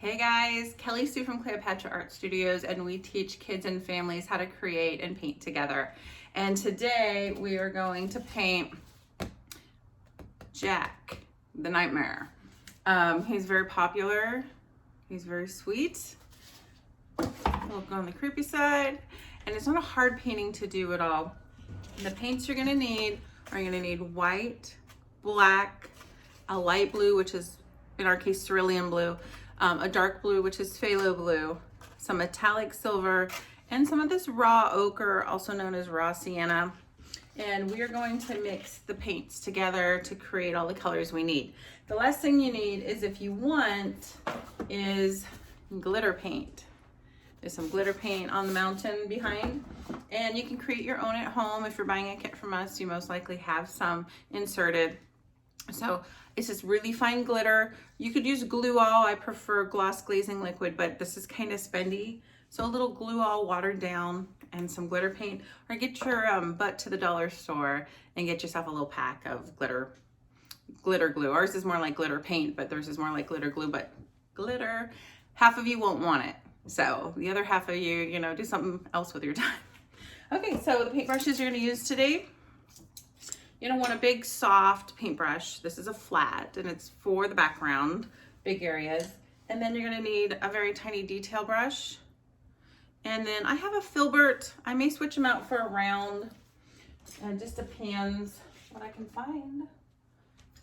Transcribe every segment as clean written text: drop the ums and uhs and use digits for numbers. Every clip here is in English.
Hey guys, Kelly Sue from Cleopatra Art Studios, and we teach kids and families how to create and paint together. And today we are going to paint Jack, the Nightmare. He's very popular, he's very sweet, a little on the creepy side, and it's not a hard painting to do at all. The paints you're gonna need are white, black, a light blue, which is in our case cerulean blue, a dark blue, which is phthalo blue, some metallic silver, and some of this raw ochre, also known as raw sienna. And we are going to mix the paints together to create all the colors we need. The last thing you need is, if you want, is glitter paint. There's some glitter paint on the mountain behind, and you can create your own at home. If you're buying a kit from us, you most likely have some inserted. So it's just really fine glitter. You could use glue all. I prefer gloss glazing liquid, but this is kind of spendy. So a little glue all watered down and some glitter paint, or get your butt to the dollar store and get yourself a little pack of glitter glue. Ours is more like glitter paint, but theirs is more like glitter glue, but glitter. Half of you won't want it. So the other half of you, do something else with your time. Okay, so the paintbrushes you're gonna use today, you don't want a big soft paintbrush. This is a flat, and it's for the background, big areas. And then you're gonna need a very tiny detail brush. And then I have a filbert. I may switch them out for a round, and just depends what I can find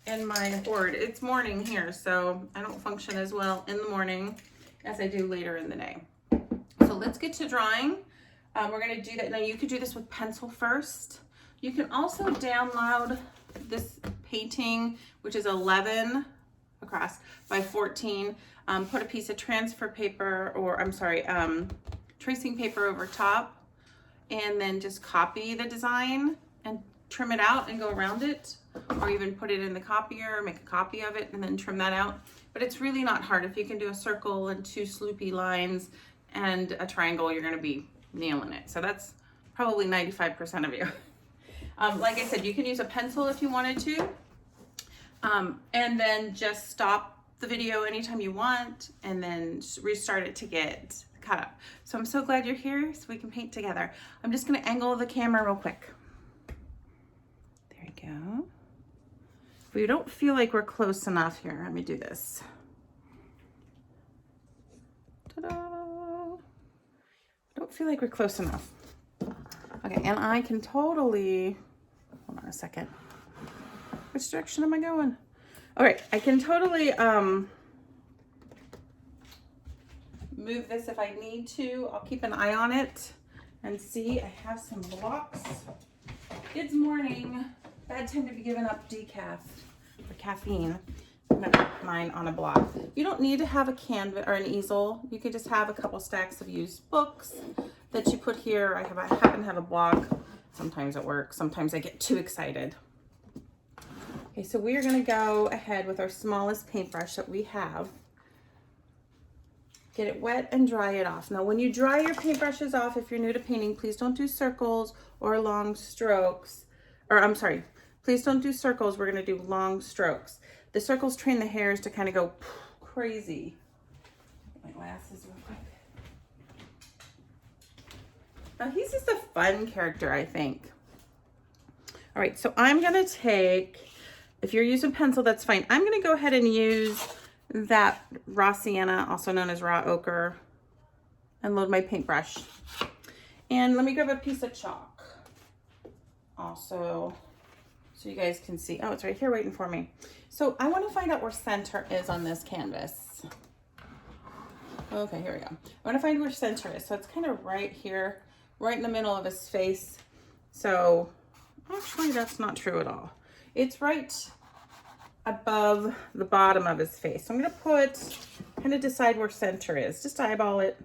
in my hoard. It's morning here, so I don't function as well in the morning as I do later in the day. So let's get to drawing. We're gonna do that. Now you could do this with pencil first. You can also download this painting, which is 11 across by 14. Put a piece of transfer paper, or tracing paper over top, and then just copy the design and trim it out and go around it, or even put it in the copier, make a copy of it, and then trim that out. But it's really not hard. If you can do a circle and 2 sloopy lines and a triangle, you're gonna be nailing it. So that's probably 95% of you. Like I said, you can use a pencil if you wanted to, and then just stop the video anytime you want, and then restart it to get caught up. So I'm so glad you're here so we can paint together. I'm just gonna angle the camera real quick. There we go. If we don't feel like we're close enough here, let me do this. Ta-da! Don't feel like we're close enough. Okay, and I can totally, hold on a second. Which direction am I going? All right, I can totally move this if I need to. I'll keep an eye on it and see. I have some blocks. It's morning. Bad time to be giving up decaf or caffeine. I'm gonna put mine on a block. You don't need to have a canvas or an easel. You could just have a couple stacks of used books that you put here. I happen to have a block. Sometimes it works. Sometimes I get too excited. Okay, so we are gonna go ahead with our smallest paintbrush that we have. Get it wet and dry it off. Now, when you dry your paintbrushes off, if you're new to painting, please don't do circles or long strokes. Please don't do circles. We're gonna do long strokes. The circles train the hairs to kind of go crazy. Get my glasses real quick. Now, he's just a fun character, I think. All right, so I'm gonna take, if you're using pencil, that's fine. I'm gonna go ahead and use that raw sienna, also known as raw ochre, and load my paintbrush. And let me grab a piece of chalk also, so you guys can see. Oh, it's right here waiting for me. So I want to find out where center is on this canvas. Okay, here we go. I want to find where center is. So it's kind of right here, right in the middle of his face. So actually that's not true at all. It's right above the bottom of his face. So I'm going to decide where center is. Just eyeball it.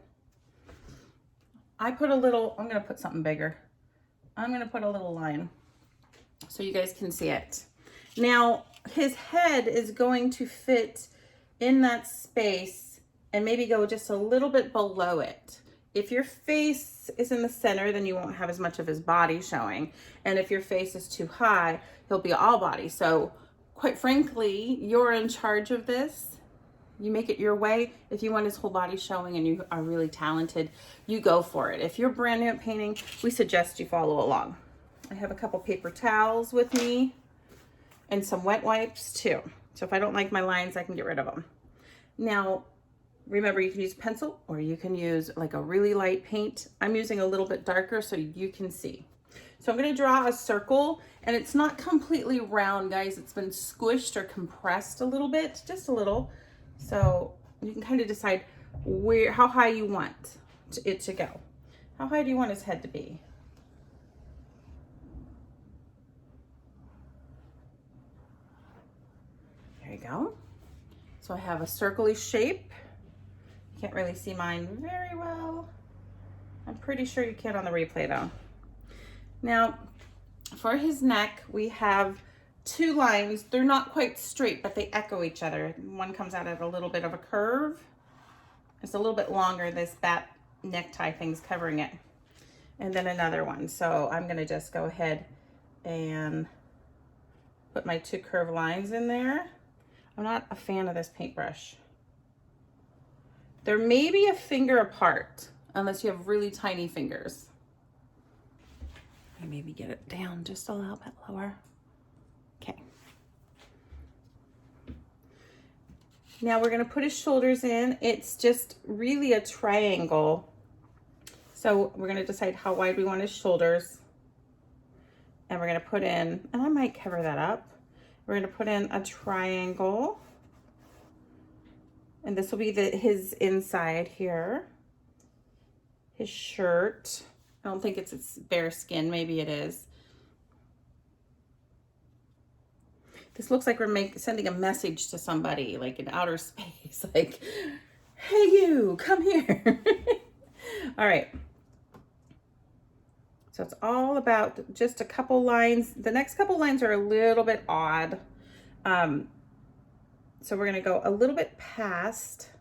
I'm going to put something bigger. I'm going to put a little line so you guys can see it. Now, his head is going to fit in that space and maybe go just a little bit below it. If your face is in the center, then you won't have as much of his body showing. And if your face is too high, he'll be all body. So quite frankly, you're in charge of this. You make it your way. If you want his whole body showing and you are really talented, you go for it. If you're brand new at painting, we suggest you follow along. I have a couple paper towels with me and some wet wipes too. So if I don't like my lines, I can get rid of them. Now, remember, you can use pencil or you can use like a really light paint. I'm using a little bit darker so you can see. So I'm going to draw a circle, and it's not completely round, guys. It's been squished or compressed a little bit, just a little. So you can kind of decide how high you want it to go. How high do you want his head to be? There you go. So I have a circle-y shape. You can't really see mine very well. I'm pretty sure you can on the replay though. Now, for his neck, we have two lines. They're not quite straight, but they echo each other. One comes out at a little bit of a curve. It's a little bit longer, this bat necktie thing's covering it. And then another one. So I'm gonna just go ahead and put my two curved lines in there. I'm not a fan of this paintbrush. They're maybe a finger apart, unless you have really tiny fingers. Maybe get it down just a little bit lower. Okay. Now we're gonna put his shoulders in. It's just really a triangle. So we're gonna decide how wide we want his shoulders. And we're gonna put in, and I might cover that up. We're gonna put in a triangle. And this will be his inside here. His shirt. I don't think it's bare skin, maybe it is. This looks like we're sending a message to somebody, like in outer space, like, hey you, come here. All right. So it's all about just a couple lines. The next couple lines are a little bit odd. So we're gonna go a little bit past,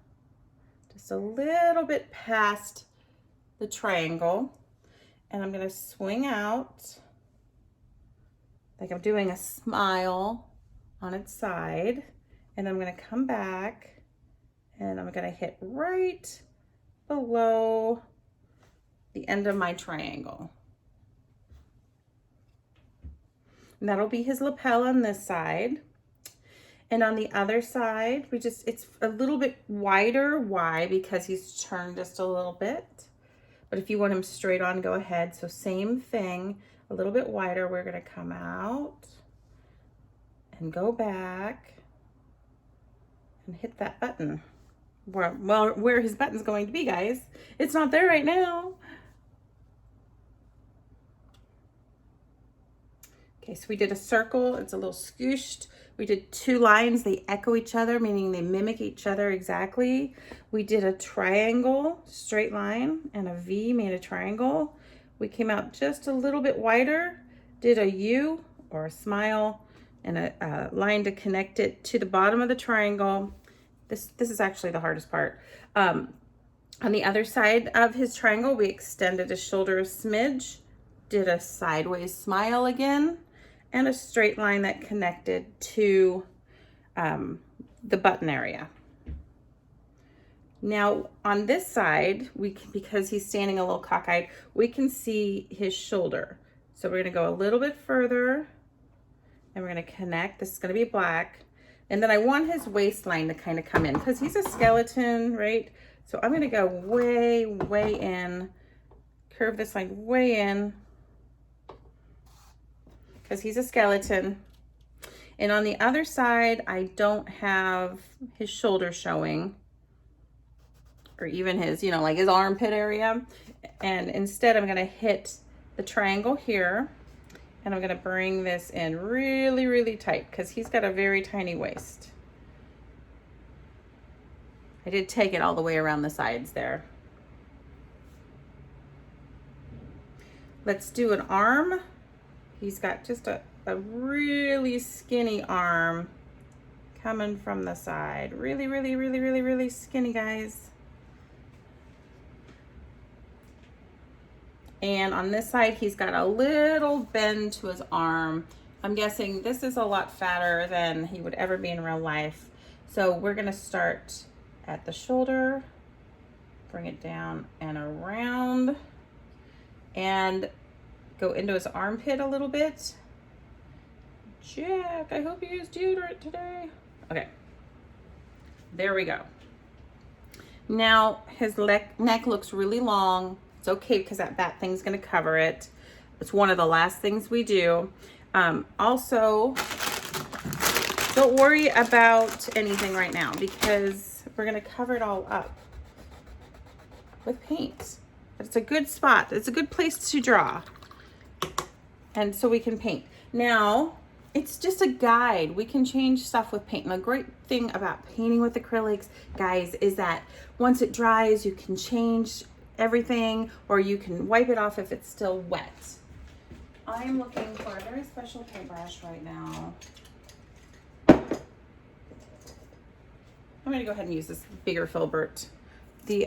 just a little bit past the triangle. And I'm gonna swing out like I'm doing a smile on its side. And I'm gonna come back and I'm gonna hit right below the end of my triangle. And that'll be his lapel on this side. And on the other side, it's a little bit wider. Why? Because he's turned just a little bit. But if you want him straight on, go ahead. So same thing, a little bit wider. We're gonna come out and go back and hit that button. Where his button's going to be, guys. It's not there right now. Okay, so we did a circle. It's a little scooshed. We did two lines. They echo each other, meaning they mimic each other exactly. We did a triangle, straight line, and a V made a triangle. We came out just a little bit wider, did a U or a smile, and a line to connect it to the bottom of the triangle. This is actually the hardest part. On the other side of his triangle, we extended his shoulder a smidge, did a sideways smile again, and a straight line that connected to the button area. Now on this side, because he's standing a little cockeyed, we can see his shoulder. So we're gonna go a little bit further and we're gonna connect. This is gonna be black. And then I want his waistline to kind of come in because he's a skeleton, right? So I'm gonna go way, way in, curve this line way in, because he's a skeleton. And on the other side, I don't have his shoulder showing, or even his, like his armpit area. And instead I'm gonna hit the triangle here, and I'm gonna bring this in really, really tight because he's got a very tiny waist. I did take it all the way around the sides there. Let's do an arm. He's got just a really skinny arm coming from the side. Really, really, really, really, really skinny, guys. And on this side, he's got a little bend to his arm. I'm guessing this is a lot fatter than he would ever be in real life. So we're gonna start at the shoulder, bring it down and around, and go into his armpit a little bit. Jack, I hope you use deodorant today. Okay, there we go. Now his neck looks really long. It's okay because that thing's gonna cover it. It's one of the last things we do. Also, don't worry about anything right now because we're gonna cover it all up with paint. But it's a good spot. It's a good place to draw. And so we can paint. Now, it's just a guide. We can change stuff with paint. And the great thing about painting with acrylics, guys, is that once it dries, you can change everything, or you can wipe it off if it's still wet. I'm looking for a very special paintbrush right now. I'm gonna go ahead and use this bigger filbert. The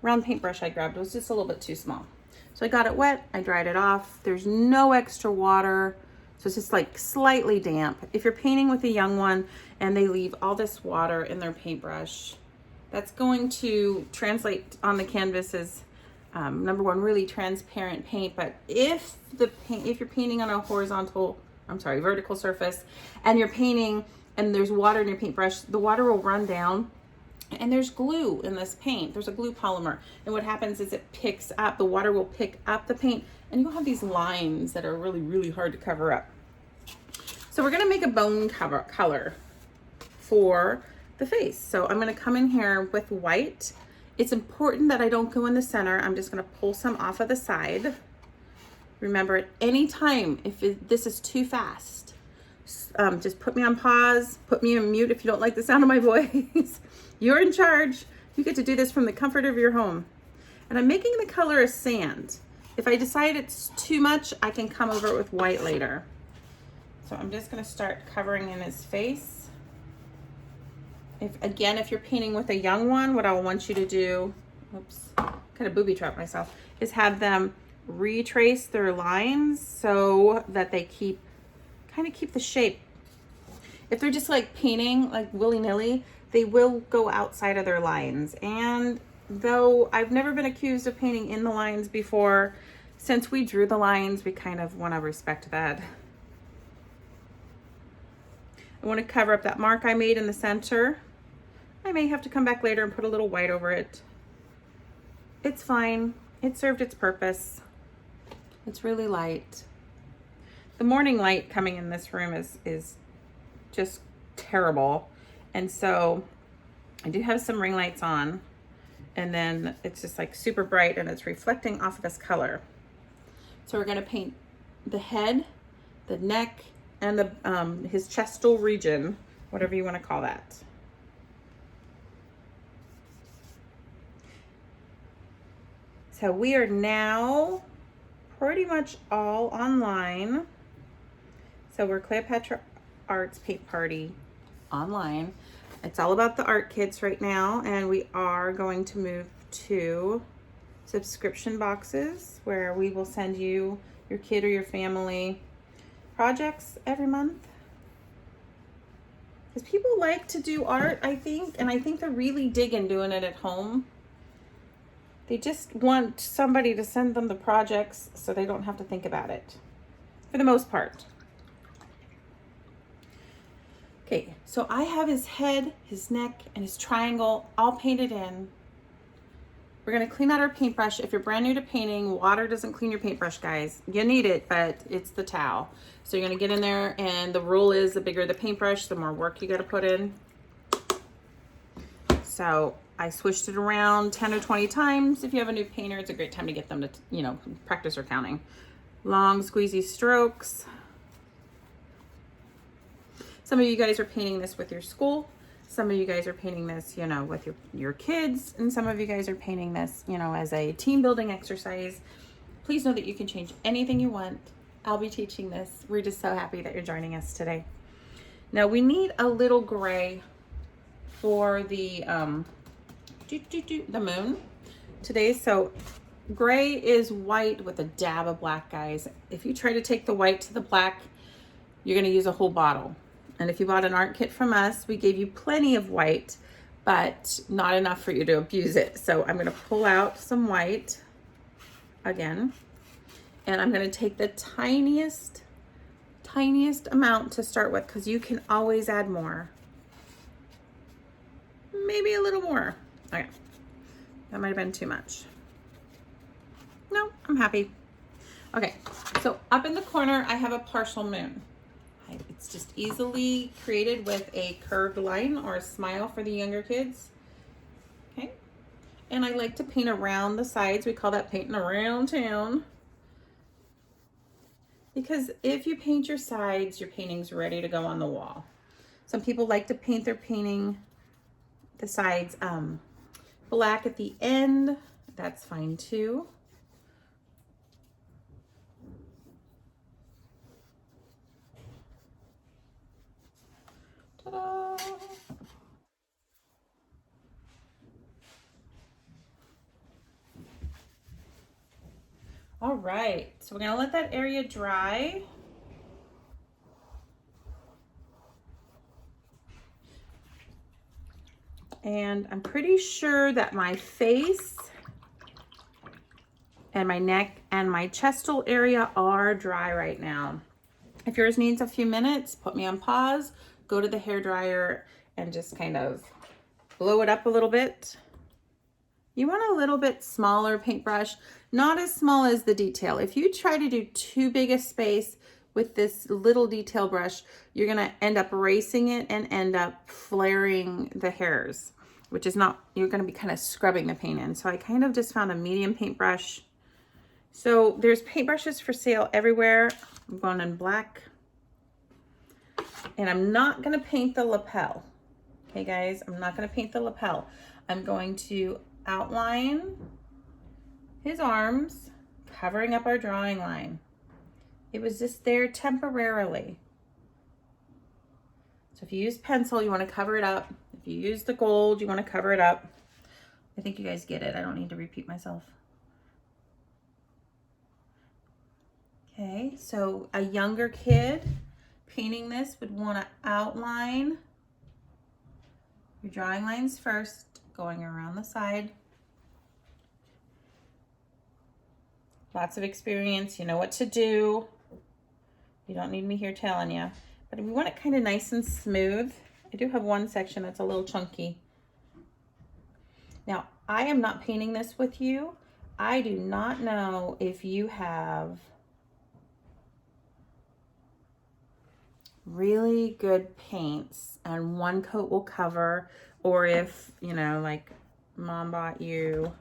round paintbrush I grabbed was just a little bit too small. So I got it wet, I dried it off. There's no extra water. So it's just like slightly damp. If you're painting with a young one and they leave all this water in their paintbrush, that's going to translate on the canvas as number one, really transparent paint. But if you're painting on a vertical surface, and you're painting and there's water in your paintbrush, the water will run down, and there's glue in this paint. There's a glue polymer, and what happens is it picks up, the water will pick up the paint, and you'll have these lines that are really, really hard to cover up. So we're gonna make a bone color for the face. So I'm gonna come in here with white. It's important that I don't go in the center. I'm just gonna pull some off of the side. Remember, at any time, if this is too fast, just put me on pause, put me on mute if you don't like the sound of my voice. You're in charge. You get to do this from the comfort of your home. And I'm making the color a sand. If I decide it's too much, I can come over it with white later. So I'm just gonna start covering in his face. If you're painting with a young one, what I want you to do, oops, kind of booby trapped myself, is have them retrace their lines so that they kind of keep the shape. If they're just like painting like willy-nilly, they will go outside of their lines. And though I've never been accused of painting in the lines before, since we drew the lines, we kind of want to respect that. I want to cover up that mark I made in the center. I may have to come back later and put a little white over it. It's fine. It served its purpose. It's really light. The morning light coming in this room is just terrible. And so I do have some ring lights on, and then it's just like super bright and it's reflecting off of this color. So we're gonna paint the head, the neck, and the his chestal region, whatever you wanna call that. So we are now pretty much all online. So we're Cleopatra Arts Paint Party online. It's all about the art kits right now, and we are going to move to subscription boxes where we will send you your kid or your family projects every month. Because people like to do art, I think, and I think they're really digging doing it at home. They just want somebody to send them the projects so they don't have to think about it, for the most part. Okay, so I have his head, his neck, and his triangle all painted in. We're gonna clean out our paintbrush. If you're brand new to painting, water doesn't clean your paintbrush, guys. You need it, but it's the towel. So you're gonna get in there, and the rule is the bigger the paintbrush, the more work you gotta put in. So I switched it around 10 or 20 times. If you have a new painter, it's a great time to get them to, practice or counting. Long squeezy strokes. Some of you guys are painting this with your school. Some of you guys are painting this, with your kids. And some of you guys are painting this, as a team building exercise. Please know that you can change anything you want. I'll be teaching this. We're just so happy that you're joining us today. Now we need a little gray for the moon today. So gray is white with a dab of black, guys. If you try to take the white to the black, you're gonna use a whole bottle. And if you bought an art kit from us, we gave you plenty of white, but not enough for you to abuse it. So I'm gonna pull out some white again, and I'm gonna take the tiniest amount to start with, because you can always add more. Maybe a little more. Okay, that might have been too much. No, I'm happy. Okay, so up in the corner, I have a partial moon. It's just easily created with a curved line or a smile for the younger kids. Okay, and I like to paint around the sides. We call that painting around town. Because if you paint your sides, your painting's ready to go on the wall. Some people like to paint their painting, the sides, black at the end. That's fine too. Ta-da! All right, so we're gonna let that area dry. And I'm pretty sure that my face and my neck and my chestal area are dry right now. If yours needs a few minutes, put me on pause, go to the hairdryer and just kind of blow it up a little bit. You want a little bit smaller paintbrush, not as small as the detail. If you try to do too big a space with this little detail brush, you're gonna end up erasing it and end up flaring the hairs, which is not, you're gonna be kind of scrubbing the paint in. So I kind of just found a medium paintbrush. So there's paintbrushes for sale everywhere. I'm going in black. And I'm not gonna paint the lapel. Okay guys, I'm not gonna paint the lapel. I'm going to outline his arms, covering up our drawing line. It was just there temporarily. So if you use pencil, you want to cover it up. If you use the gold, you want to cover it up. I think you guys get it. I don't need to repeat myself. Okay, so a younger kid painting this would want to outline your drawing lines first, going around the side. Lots of experience, you know what to do. You don't need me here telling you. But if you want it kind of nice and smooth, I do have one section that's a little chunky. Now, I am not painting this with you. I do not know if you have really good paints and one coat will cover, or if, you know, like mom bought you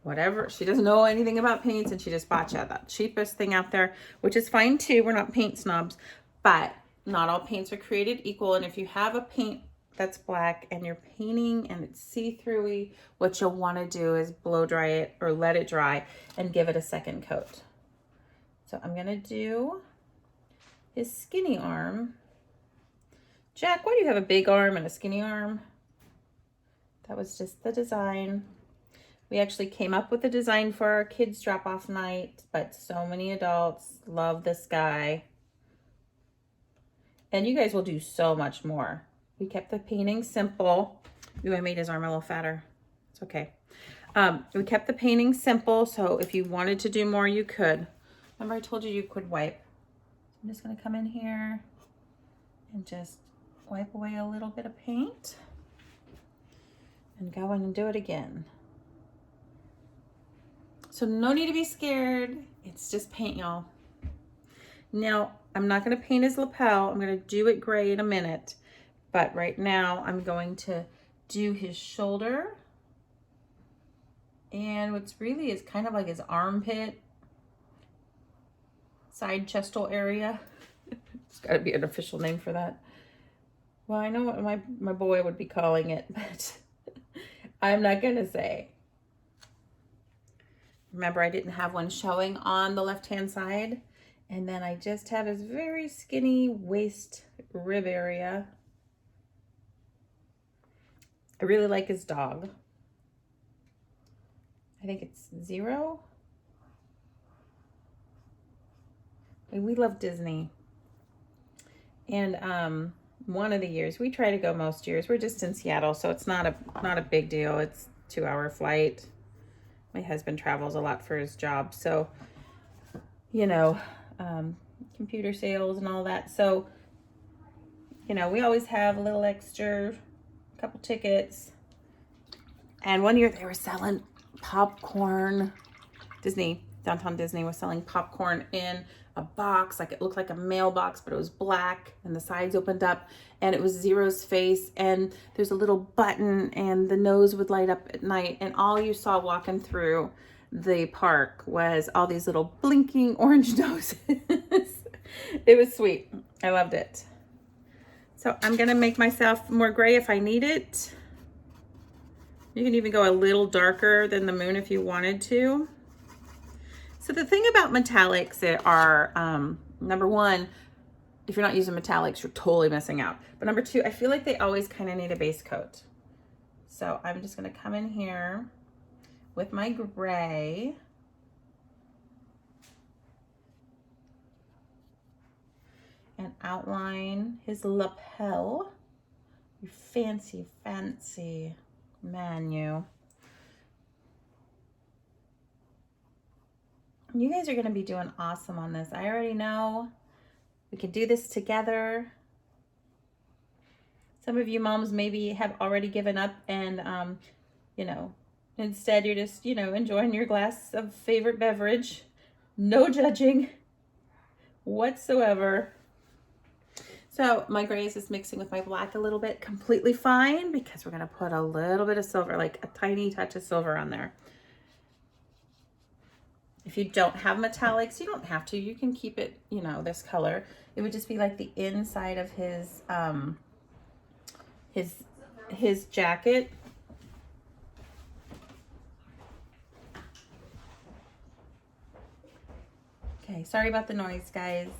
whatever, she doesn't know anything about paints and she just bought you the cheapest thing out there, which is fine too. We're not paint snobs, but not all paints are created equal. And if you have a paint that's black and you're painting and it's see-through-y, what you'll want to do is blow dry it or let it dry and give it a second coat. So I'm going to do his skinny arm. Jack, why do you have a big arm and a skinny arm? That was just the design. We actually came up with the design for our kids' drop-off night, but so many adults love this guy. And you guys will do so much more. We kept the painting simple. Ooh, I made his arm a little fatter. It's okay. We kept the painting simple, so if you wanted to do more, you could. Remember I told you you could wipe. I'm just gonna come in here and just wipe away a little bit of paint and go in and do it again. So no need to be scared. It's just paint, y'all. Now, I'm not gonna paint his lapel. I'm gonna do it gray in a minute. But right now, I'm going to do his shoulder. And what's really is kind of like his armpit, side chestal area. It's gotta be an official name for that. Well, I know what my boy would be calling it, but I'm not gonna say. Remember, I didn't have one showing on the left-hand side. And then I just have his very skinny waist rib area. I really like his dog. I think it's Zero. And we love Disney. And one of the years. We try to go most years. We're just in Seattle, so it's not a big deal. It's a 2-hour flight. My husband travels a lot for his job, so you know, computer sales and all that. So, you know, we always have a little extra, a couple tickets. And one year they were selling popcorn. Downtown Disney was selling popcorn in a box, like it looked like a mailbox, but it was black and the sides opened up and it was Zero's face and there's a little button and the nose would light up at night, and all you saw walking through the park was all these little blinking orange noses. It was sweet. I loved it. So I'm gonna make myself more gray if I need it. You can even go a little darker than the moon if you wanted to. So the thing about metallics are, number one, if you're not using metallics, you're totally missing out. But number two, I feel like they always kind of need a base coat. So I'm just gonna come in here with my gray. And outline his lapel. You fancy, fancy man, you. You guys are gonna be doing awesome on this. I already know. We can do this together. Some of you moms maybe have already given up and, you know, instead you're just, you know, enjoying your glass of favorite beverage. No judging whatsoever. So my gray is just mixing with my black a little bit, completely fine, because we're gonna put a little bit of silver, like a tiny touch of silver on there. If you don't have metallics, you don't have to. You can keep it, you know, this color. It would just be like the inside of his jacket. Okay, sorry about the noise, guys.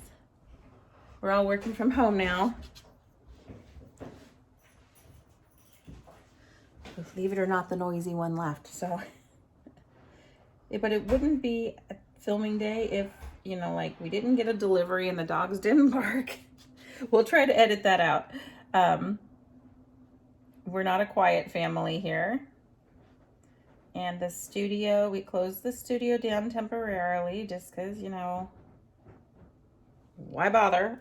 We're all working from home now. Believe it or not, the noisy one left. So, but it wouldn't be a filming day if, you know, like we didn't get a delivery and the dogs didn't bark. We'll try to edit that out. We're not a quiet family here. And the studio, we closed the studio down temporarily just because, you know, why bother?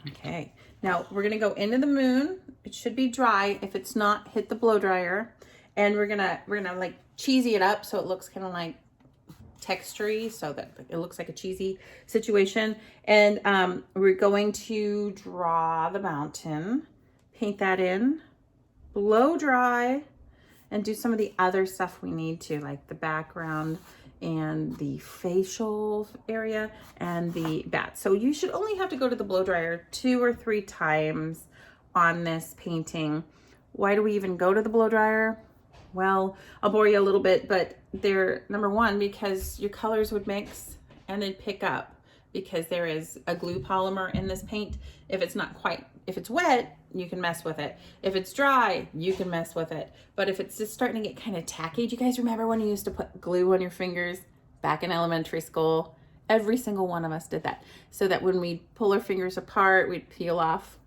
Okay, now we're gonna go into the moon. It should be dry. If it's not, hit the blow dryer. And we're gonna like cheesy it up so it looks kind of like textury, so that it looks like a cheesy situation. And we're going to draw the mountain, paint that in, blow dry, and do some of the other stuff we need to, like the background and the facial area and the bat. So you should only have to go to the blow dryer 2 or 3 times on this painting. Why do we even go to the blow dryer? Well, I'll bore you a little bit, but they're, number one, because your colors would mix and they'd pick up, because there is a glue polymer in this paint. If it's not quite, if it's wet, you can mess with it. If it's dry, you can mess with it. But if it's just starting to get kind of tacky, do you guys remember when you used to put glue on your fingers back in elementary school? Every single one of us did that. So that when we pull our fingers apart, we'd peel off,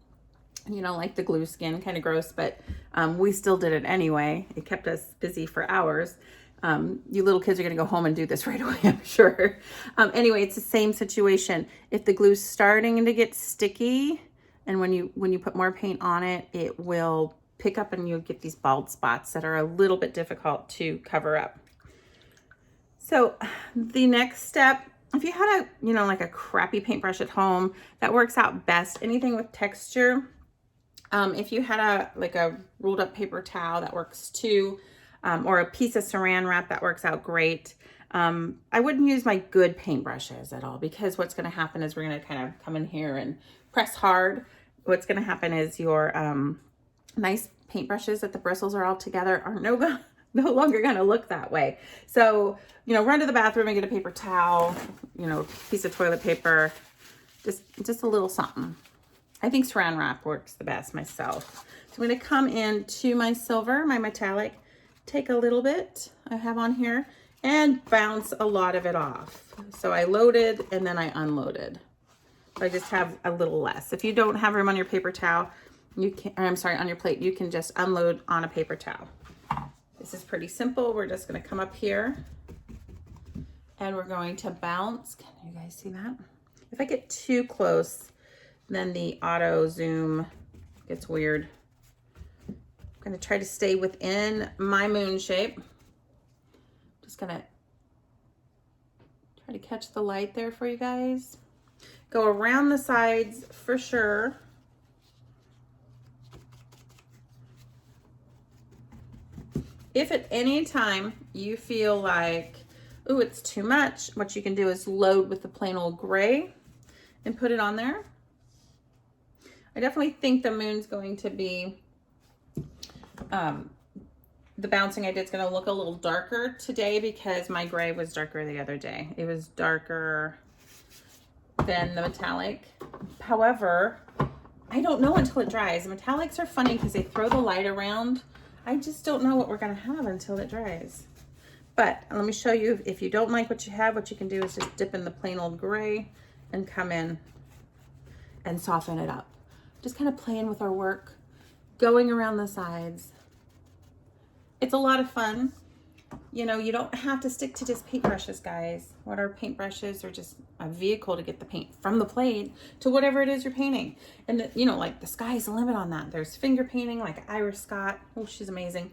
you know, like the glue skin, kind of gross, but we still did it anyway. It kept us busy for hours. You little kids are gonna go home and do this right away, I'm sure. Anyway, it's the same situation. If the glue's starting to get sticky, and when you put more paint on it, it will pick up and you'll get these bald spots that are a little bit difficult to cover up. So the next step, if you had a, you know, like a crappy paintbrush at home, that works out best. Anything with texture. If you had like a rolled up paper towel, that works too. Or a piece of saran wrap, that works out great. I wouldn't use my good paintbrushes at all, because what's going to happen is we're going to kind of come in here and press hard. What's going to happen is your nice paintbrushes that the bristles are all together are no longer going to look that way. So, you know, run to the bathroom and get a paper towel, you know, piece of toilet paper, just a little something. I think saran wrap works the best myself. So I'm going to come into my silver, my metallic, take a little bit I have on here and bounce a lot of it off. So I loaded and then I unloaded. I just have a little less. If you don't have room on your paper towel, you can, or I'm sorry, on your plate, you can just unload on a paper towel. This is pretty simple. We're just gonna come up here and we're going to bounce. Can you guys see that? If I get too close, then the auto zoom gets weird. I'm gonna try to stay within my moon shape. Just gonna try to catch the light there for you guys. Go around the sides for sure. If at any time you feel like, ooh, it's too much, what you can do is load with the plain old gray and put it on there. I definitely think the moon's going to be, the bouncing I did is going to look a little darker today because my gray was darker the other day. It was darker than the metallic. However, I don't know until it dries. Metallics are funny because they throw the light around. I just don't know what we're gonna have until it dries. But let me show you, if you don't like what you have, what you can do is just dip in the plain old gray and come in and soften it up. Just kind of playing with our work, going around the sides. It's a lot of fun. You know, you don't have to stick to just paintbrushes, guys. What are paintbrushes? Are just a vehicle to get the paint from the plate to whatever it is you're painting. And, you know, like the sky's the limit on that. There's finger painting, like Iris Scott. Oh, she's amazing.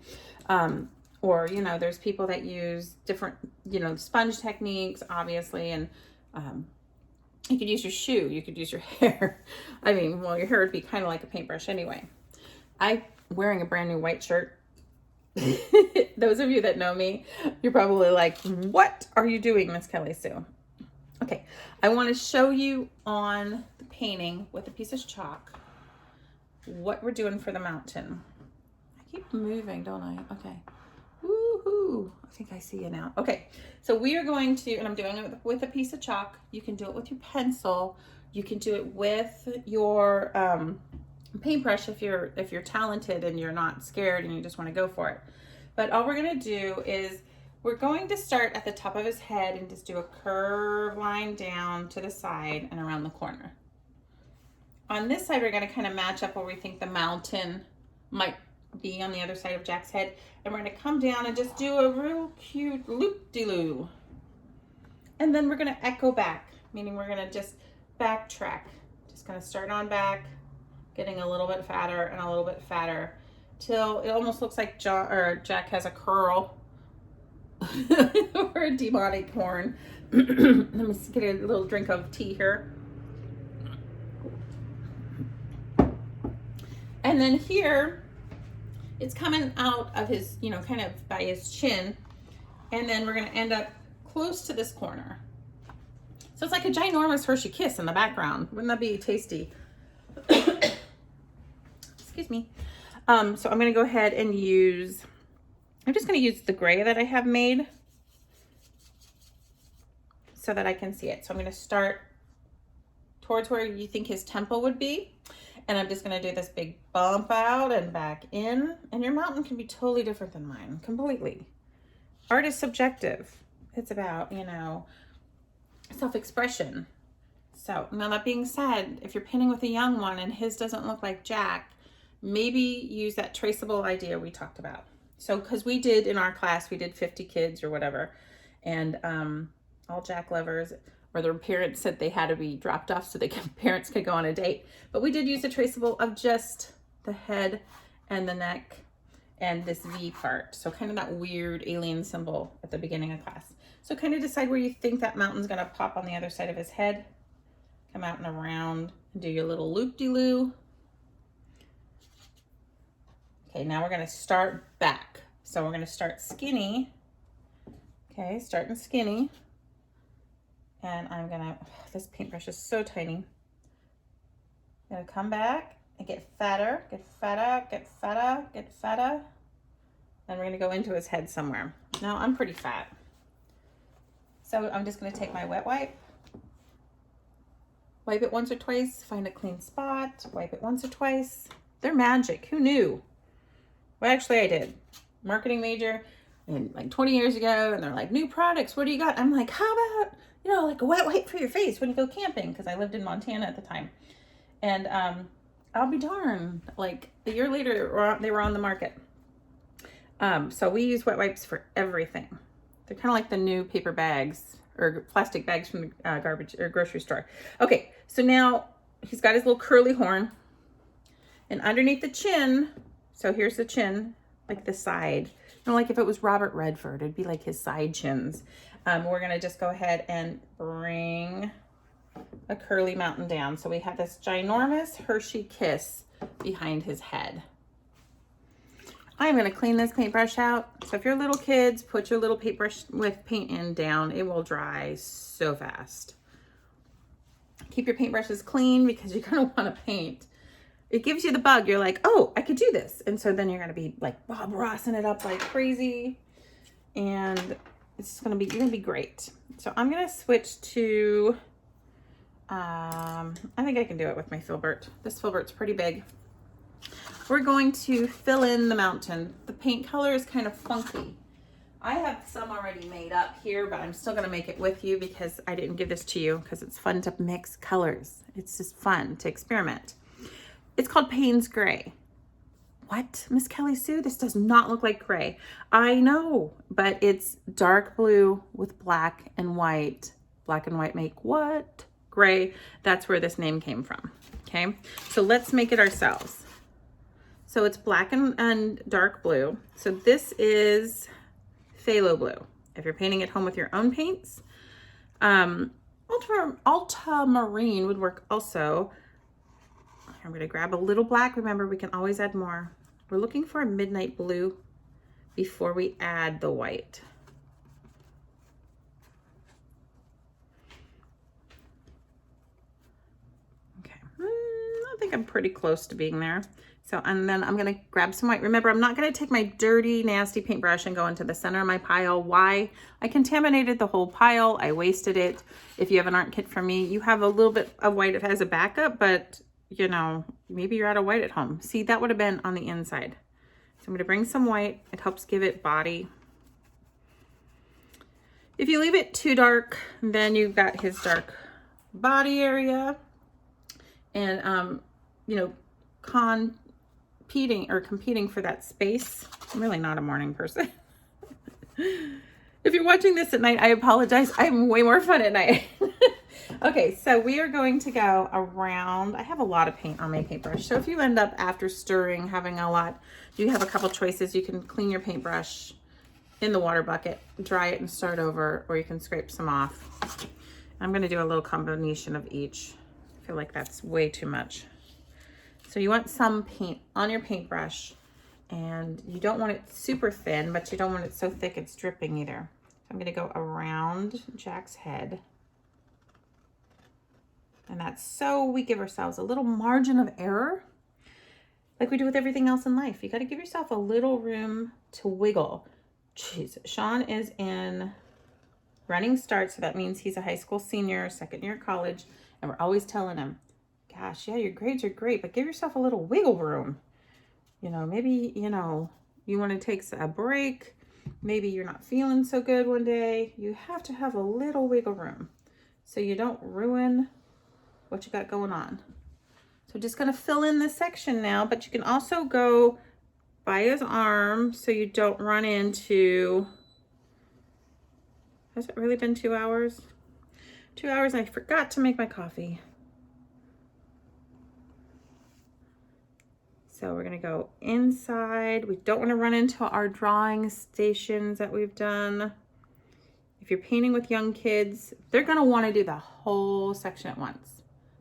Or, you know, there's people that use different, you know, sponge techniques, obviously. And you could use your shoe. You could use your hair. I mean, well, your hair would be kind of like a paintbrush anyway. I'm wearing a brand new white shirt. Those of you that know me, you're probably like, what are you doing, Miss Kelly Sue? Okay, I want to show you on the painting with a piece of chalk what we're doing for the mountain. I keep moving, don't I? Okay. Woohoo! I think I see you now. Okay, so we are going to, and I'm doing it with a piece of chalk. You can do it with your pencil. You can do it with your paintbrush if you're talented and you're not scared and you just want to go for it. But all we're going to do is we're going to start at the top of his head and just do a curve line down to the side and around the corner. On this side, we're going to kind of match up where we think the mountain might be on the other side of Jack's head. And we're going to come down and just do a real cute loop-de-loo. And then we're going to echo back, meaning we're going to just backtrack. Just going to start on back, getting a little bit fatter and a little bit fatter till it almost looks like Jack has a curl or a demonic horn. Let me get a little drink of tea here. And then here, it's coming out of his, you know, kind of by his chin. And then we're going to end up close to this corner. So it's like a ginormous Hershey Kiss in the background. Wouldn't that be tasty? Excuse me. So I'm going to go ahead and use, I'm just going to use the gray that I have made so that I can see it. So I'm going to start towards where you think his temple would be. And I'm just going to do this big bump out and back in. And your mountain can be totally different than mine, completely. Art is subjective. It's about, you know, self-expression. So now that being said, if you're painting with a young one and his doesn't look like Jack, maybe use that traceable idea we talked about. So, because we did in our class, we did 50 kids or whatever, and all Jack lovers, or their parents said they had to be dropped off so parents could go on a date. But we did use a traceable of just the head and the neck and this V part. So kind of that weird alien symbol at the beginning of class. So kind of decide where you think that mountain's gonna pop on the other side of his head. Come out and around and do your little loop-de-loo. Okay, now we're gonna start back. So we're gonna start skinny. Okay, starting skinny. And I'm gonna, this paintbrush is so tiny. I'm gonna come back and get fatter, get fatter, get fatter, get fatter. Then we're gonna go into his head somewhere. Now I'm pretty fat. So I'm just gonna take my wet wipe. Wipe it once or twice, find a clean spot, wipe it once or twice. They're magic, who knew? Well, actually I did. Marketing major and like 20 years ago, and they're like, new products, what do you got? I'm like, how about you know, like a wet wipe for your face when you go camping, because I lived in Montana at the time. And I'll be darned, like a year later, they were on the market. So we use wet wipes for everything. They're kind of like the new paper bags or plastic bags from the garbage or grocery store. Okay, so now he's got his little curly horn, and underneath the chin, so here's the chin, like the side. You know, like if it was Robert Redford, it'd be like his side chins. We're gonna just go ahead and bring a curly mountain down. So we have this ginormous Hershey kiss behind his head. I'm going to clean this paintbrush out. So if you're little kids, put your little paintbrush with paint in down. It will dry so fast. Keep your paintbrushes clean because you're going to want to paint. It gives you the bug. You're like, oh, I could do this. And so then you're going to be like Bob Rossing it up like crazy. And it's going to be, you're going to be great. So I'm going to switch to, I think I can do it with my filbert. This filbert's pretty big. We're going to fill in the mountain. The paint color is kind of funky. I have some already made up here, but I'm still going to make it with you because I didn't give this to you because it's fun to mix colors. It's just fun to experiment. It's called Payne's Gray. What, Miss Kelly Sue? This does not look like gray. I know, but it's dark blue with black and white. Black and white make what? Gray. That's where this name came from. Okay, so let's make it ourselves. So it's black and dark blue. So this is phthalo blue. If you're painting at home with your own paints, ultramarine would work also. I'm going to grab a little black. Remember, we can always add more. We're looking for a midnight blue before we add the white. Okay, I think I'm pretty close to being there. So, and then I'm going to grab some white. Remember, I'm not going to take my dirty, nasty paintbrush and go into the center of my pile. Why? I contaminated the whole pile. I wasted it. If you have an art kit from me, you have a little bit of white as a backup, but you know, maybe you're out of white at home. See, that would have been on the inside. So I'm going to bring some white. It helps give it body. If you leave it too dark, then you've got his dark body area. And, you know, competing for that space. I'm really not a morning person. If you're watching this at night, I apologize. I'm way more fun at night. Okay, so we are going to go around. I have a lot of paint on my paintbrush. So if you end up after stirring, having a lot, you have a couple choices. You can clean your paintbrush in the water bucket, dry it and start over, or you can scrape some off. I'm going to do a little combination of each. I feel like that's way too much. So you want some paint on your paintbrush, and you don't want it super thin, but you don't want it so thick it's dripping either. So I'm going to go around Jack's head. And that's so we give ourselves a little margin of error, like we do with everything else in life. You got to give yourself a little room to wiggle. Jeez, Sean is in running start, so that means he's a high school senior, second year of college, and we're always telling him, gosh, yeah, your grades are great, but give yourself a little wiggle room. You know, maybe, you know, you want to take a break. Maybe you're not feeling so good one day. You have to have a little wiggle room so you don't ruin what you got going on. So just going to fill in this section now, but you can also go by his arm so you don't run into, has it really been 2 hours? 2 hours, I forgot to make my coffee. So we're going to go inside. We don't want to run into our drawing stations that we've done. If you're painting with young kids, they're going to want to do the whole section at once.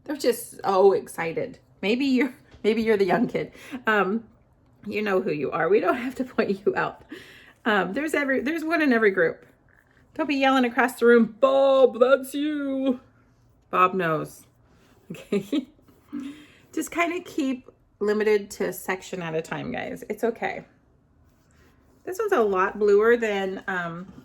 They're just so excited. Maybe you're the young kid. You know who you are. We don't have to point you out. There's one in every group. Don't be yelling across the room, Bob, that's you. Bob knows. Okay. Just kind of keep limited to a section at a time, guys. It's okay. This one's a lot bluer than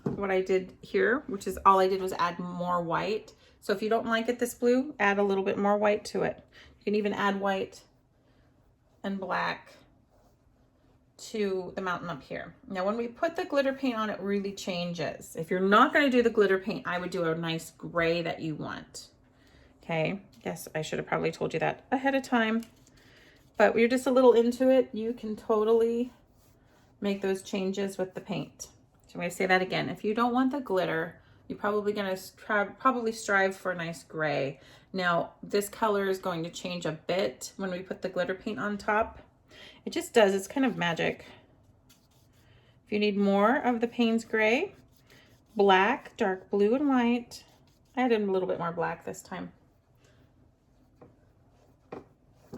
what I did here, which is all I did was add more white. So if you don't like it this blue, add a little bit more white to it. You can even add white and black to the mountain up here. Now, when we put the glitter paint on, it really changes. If you're not going to do the glitter paint, I would do a nice gray that you want. Okay. Yes, I should have probably told you that ahead of time. But you're just a little into it, you can totally make those changes with the paint. So I'm going to say that again. If you don't want the glitter, you're probably going to strive for a nice gray. Now, this color is going to change a bit when we put the glitter paint on top. It just does. It's kind of magic. If you need more of the Payne's gray, black, dark blue, and white. I added a little bit more black this time.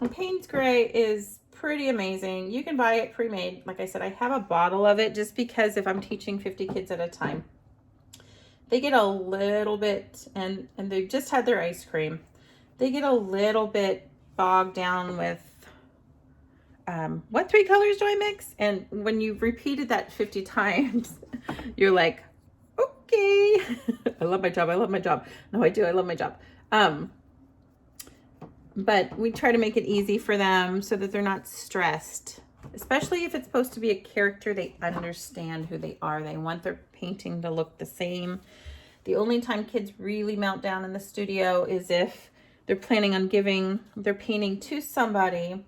And Payne's gray is pretty amazing. You can buy it pre-made. Like I said, I have a bottle of it just because if I'm teaching 50 kids at a time, they get a little bit, and they've just had their ice cream. They get a little bit bogged down with, what 3 colors do I mix? And when you've repeated that 50 times, you're like, okay, I love my job. I love my job. No, I do. I love my job. But we try to make it easy for them so that they're not stressed, especially if it's supposed to be a character. They understand who they are. They want their painting to look the same. The only time kids really melt down in the studio is if they're planning on giving their painting to somebody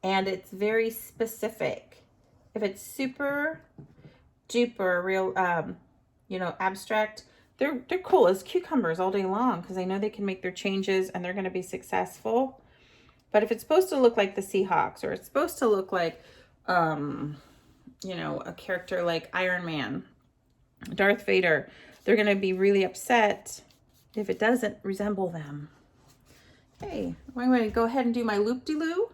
and it's very specific. If it's super duper real, abstract, they're cool as cucumbers all day long because they know they can make their changes and they're going to be successful. But if it's supposed to look like the Seahawks, or it's supposed to look like, a character like Iron Man, Darth Vader, they're going to be really upset if it doesn't resemble them. Okay, I'm going to go ahead and do my loop-de-loo.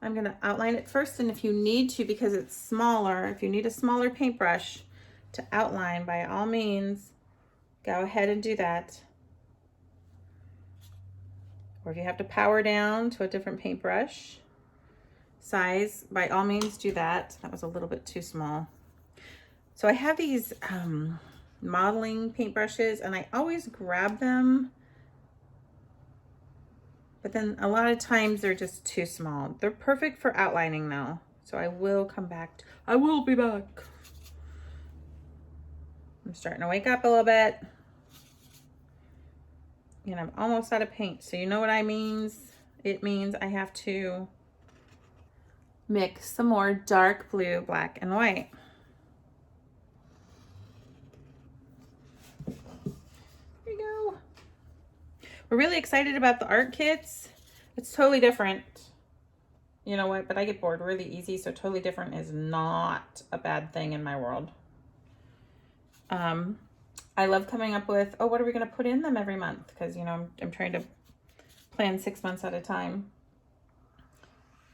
I'm going to outline it first, and if you need to, because it's smaller, if you need a smaller paintbrush to outline, by all means, go ahead and do that. Or if you have to power down to a different paintbrush size, by all means do that. That was a little bit too small. So I have these modeling paintbrushes, and I always grab them, but then a lot of times they're just too small. They're perfect for outlining though. So I will come back. I will be back. I'm starting to wake up a little bit. And I'm almost out of paint. So you know what I means? It means I have to mix some more dark blue, black, and white. Here you go. We're really excited about the art kits. It's totally different. You know what? But I get bored really easy. So totally different is not a bad thing in my world. I love coming up with, what are we going to put in them every month? Because, I'm trying to plan 6 months at a time.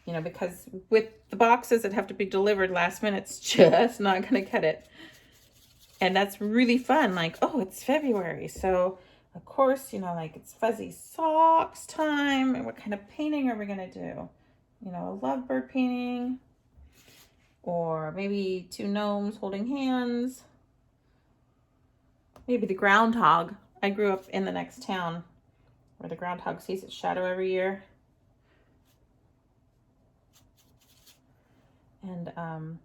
Because with the boxes that have to be delivered last minute, it's just not going to cut it. And that's really fun. Like, it's February. So, of course, it's fuzzy socks time. And what kind of painting are we going to do? A lovebird painting. Or maybe 2 gnomes holding hands. Maybe the groundhog. I grew up in the next town where the groundhog sees its shadow every year. And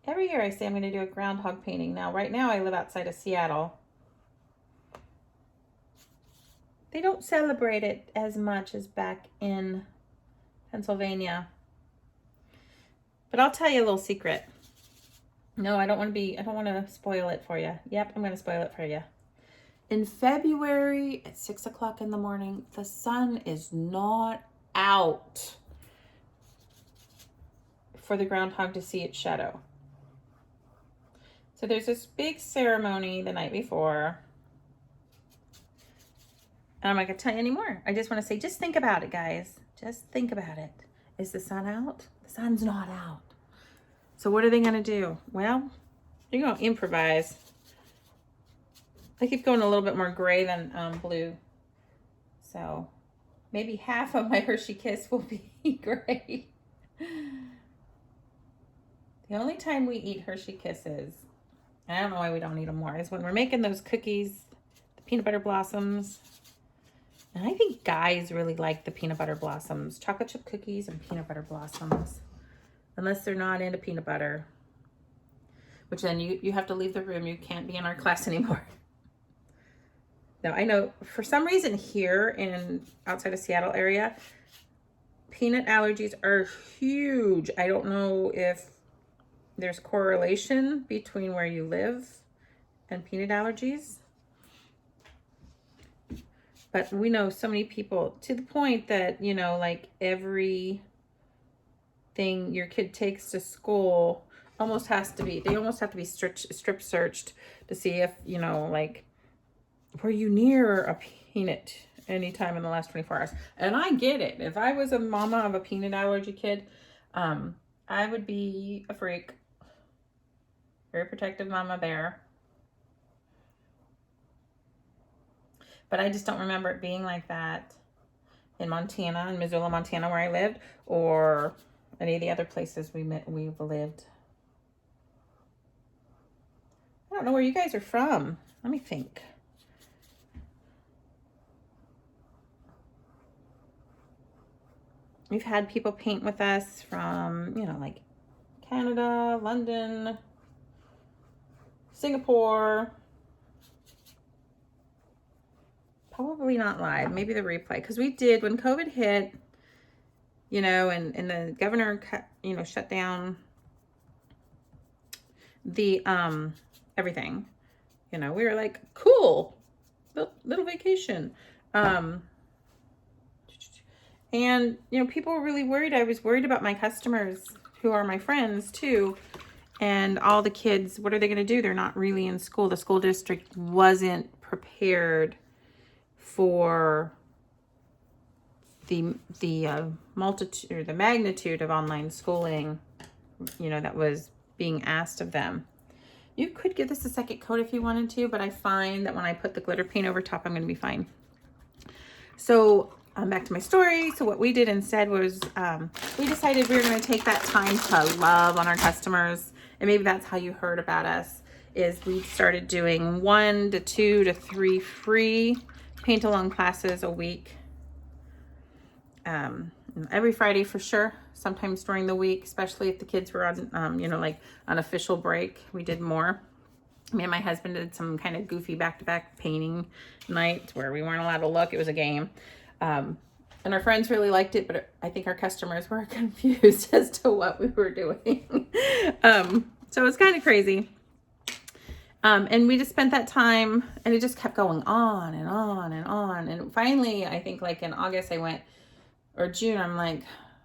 every year I say I'm going to do a groundhog painting. Now, right now I live outside of Seattle. They don't celebrate it as much as back in Pennsylvania. But I'll tell you a little secret. No, I don't want to spoil it for you. Yep, I'm going to spoil it for you. In February at 6 o'clock in the morning, the sun is not out for the groundhog to see its shadow. So there's this big ceremony the night before. And I'm not going to tell you anymore. I just want to say, just think about it, guys. Just think about it. Is the sun out? The sun's not out. So what are they going to do? Well, you're going to improvise. I keep going a little bit more gray than blue. So maybe half of my Hershey Kiss will be gray. The only time we eat Hershey Kisses, and I don't know why we don't eat them more, is when we're making those cookies, the peanut butter blossoms. And I think guys really like the peanut butter blossoms, chocolate chip cookies and peanut butter blossoms. unless they're not into peanut butter, which then you have to leave the room. You can't be in our class anymore. Now, I know for some reason here in outside of Seattle area, peanut allergies are huge. I don't know if there's correlation between where you live and peanut allergies. But we know so many people, to the point that, you know, like every thing your kid takes to school almost has to be, they almost have to be strip searched to see if, you know, like, were you near a peanut anytime in the last 24 hours? And I get it. If I was a mama of a peanut allergy kid, I would be a freak. Very protective mama bear. But I just don't remember it being like that in Montana, in Missoula, Montana, where I lived, or any of the other places we've lived. I don't know where you guys are from. Let me think. We've had people paint with us from, you know, like Canada, London, Singapore. Probably not live, maybe the replay, because we did, when COVID hit, you know, and the governor, you know, shut down the everything, you know, we were like, cool, little vacation. And you know, people were really worried. I was worried about my customers who are my friends too, and all the kids, what are they going to do? They're not really in school. The school district wasn't prepared for the multitude or the magnitude of online schooling, you know, that was being asked of them. You could give this a second coat if you wanted to, but I find that when I put the glitter paint over top, I'm going to be fine. So back to my story. So what we did instead was we decided we were going to take that time to love on our customers, and maybe that's how you heard about us, is we started doing 1 to 2 to 3 free paint along classes a week, every Friday for sure, sometimes during the week, especially if the kids were on you know, like on official break, we did more. Me and my husband did some kind of goofy back-to-back painting nights where we weren't allowed to look. It was a game, and our friends really liked it, but I think our customers were confused as to what we were doing. So it's kind of crazy. And we just spent that time, and it just kept going on and on and on. And finally, I think like in August I went, or June, I'm like,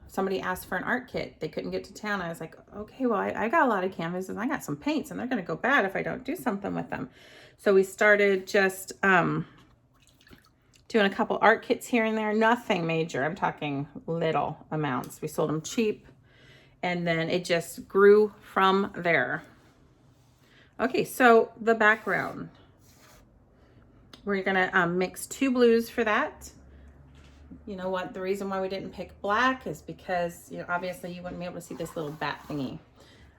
somebody asked for an art kit. They couldn't get to town. I was like, okay, well, I got a lot of canvases and I got some paints, and they're going to go bad if I don't do something with them. So we started just doing a couple art kits here and there, nothing major. I'm talking little amounts. We sold them cheap, and then it just grew from there. Okay, so the background, we're gonna mix 2 blues for that. You know what, the reason why we didn't pick black is because, you know, obviously you wouldn't be able to see this little bat thingy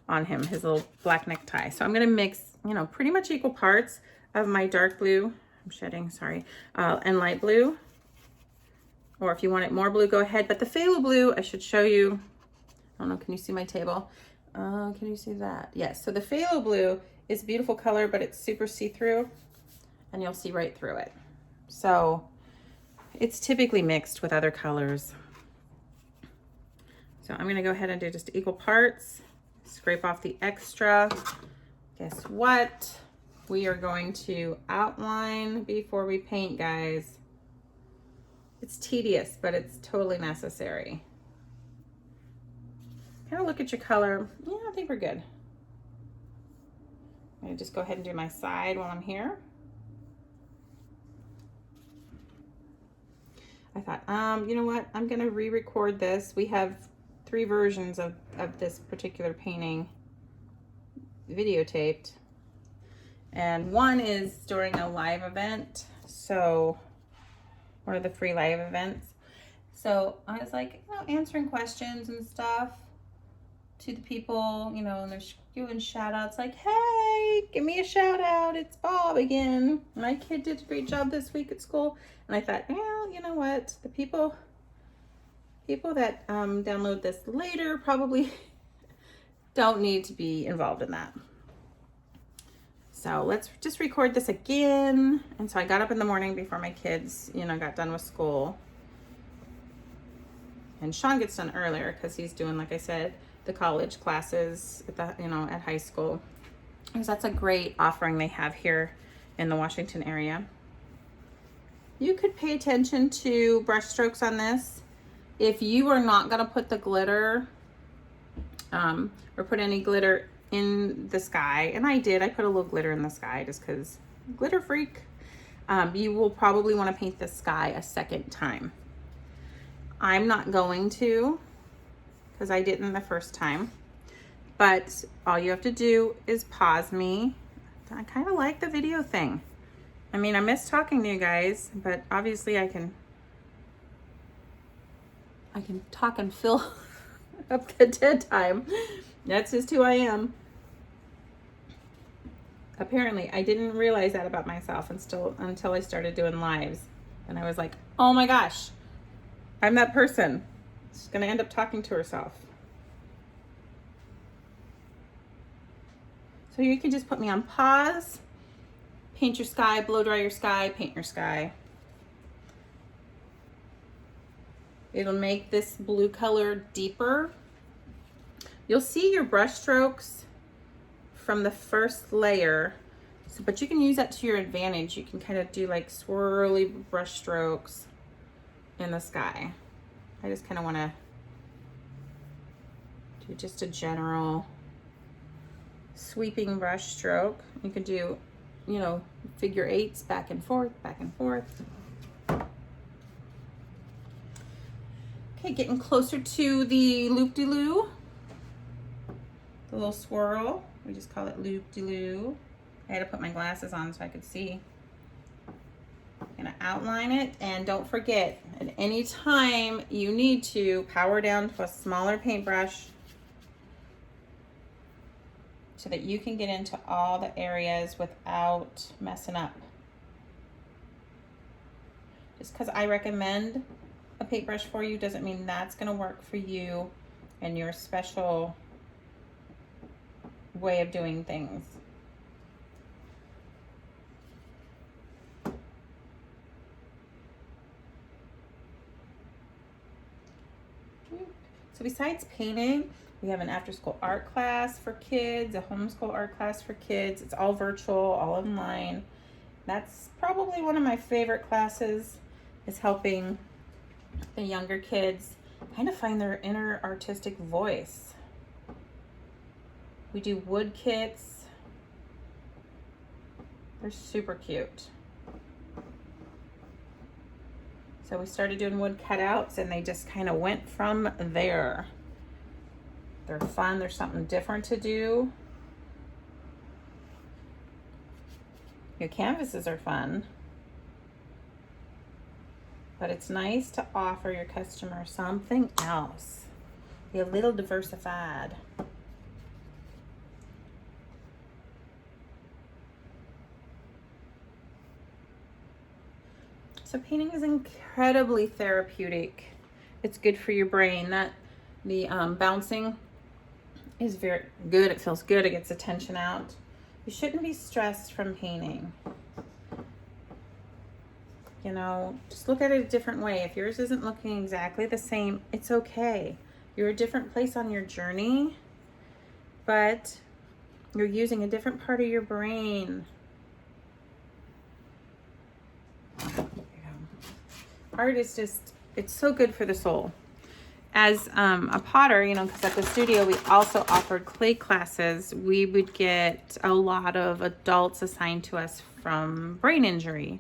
on him, his little black necktie. So I'm gonna mix, you know, pretty much equal parts of my dark blue, I'm shedding, sorry, and light blue. Or if you want it more blue, go ahead. But the phthalo blue, I should show you. I don't know, can you see my table? Can you see that? Yes, so the phthalo blue is a beautiful color, but it's super see-through, and you'll see right through it. So it's typically mixed with other colors. So I'm gonna go ahead and do just equal parts, scrape off the extra. Guess what? We are going to outline before we paint, guys. It's tedious, but it's totally necessary. Kind of look at your color. Yeah, I think we're good. I'm gonna just go ahead and do my side while I'm here. I thought, you know what? I'm gonna re-record this. We have 3 versions of this particular painting videotaped. And one is during a live event. So one of the free live events. So I was like, you know, answering questions and stuff to the people, you know, and they're doing shout outs like, hey, give me a shout out. It's Bob again. My kid did a great job this week at school. And I thought, well, you know what? The people that download this later probably don't need to be involved in that. So let's just record this again. And so I got up in the morning before my kids, you know, got done with school. And Sean gets done earlier because he's doing, like I said, the college classes at the, you know, at high school. Because that's a great offering they have here in the Washington area. You could pay attention to brush strokes on this. If you are not going to put the glitter or put any glitter in the sky, and I put a little glitter in the sky just because glitter freak, you will probably want to paint the sky a second time. I'm not going to because I didn't the first time, but all you have to do is pause me. I kind of like the video thing. I mean, I miss talking to you guys, but obviously I can talk and fill up the dead time. That's just who I am. Apparently, I didn't realize that about myself until I started doing lives. And I was like, oh my gosh, I'm that person. She's going to end up talking to herself. So you can just put me on pause, paint your sky, blow dry your sky, paint your sky. It'll make this blue color deeper. You'll see your brush strokes from the first layer, but you can use that to your advantage. You can kind of do like swirly brush strokes in the sky. I just kind of want to do just a general sweeping brush stroke. You could do, you know, figure eights back and forth, back and forth. Okay, getting closer to the loop-de-loo, the little swirl. We just call it loop-de-loo. I had to put my glasses on so I could see. I'm gonna outline it, and don't forget, at any time you need to power down to a smaller paintbrush so that you can get into all the areas without messing up. Just because I recommend a paintbrush for you doesn't mean that's gonna work for you and your special way of doing things. So besides painting, we have an after-school art class for kids, a homeschool art class for kids. It's all virtual, all online. That's probably one of my favorite classes, is helping the younger kids kind of find their inner artistic voice. We do wood kits. They're super cute. So we started doing wood cutouts and they just kind of went from there. They're fun. There's something different to do. Your canvases are fun. But it's nice to offer your customer something else. Be a little diversified. So painting is incredibly therapeutic. It's good for your brain. The bouncing is very good. It feels good. It gets the tension out. You shouldn't be stressed from painting. You know, just look at it a different way. If yours isn't looking exactly the same, it's okay. You're a different place on your journey, but you're using a different part of your brain. Art is just, it's so good for the soul. As a potter, you know, because at the studio we also offered clay classes, we would get a lot of adults assigned to us from brain injury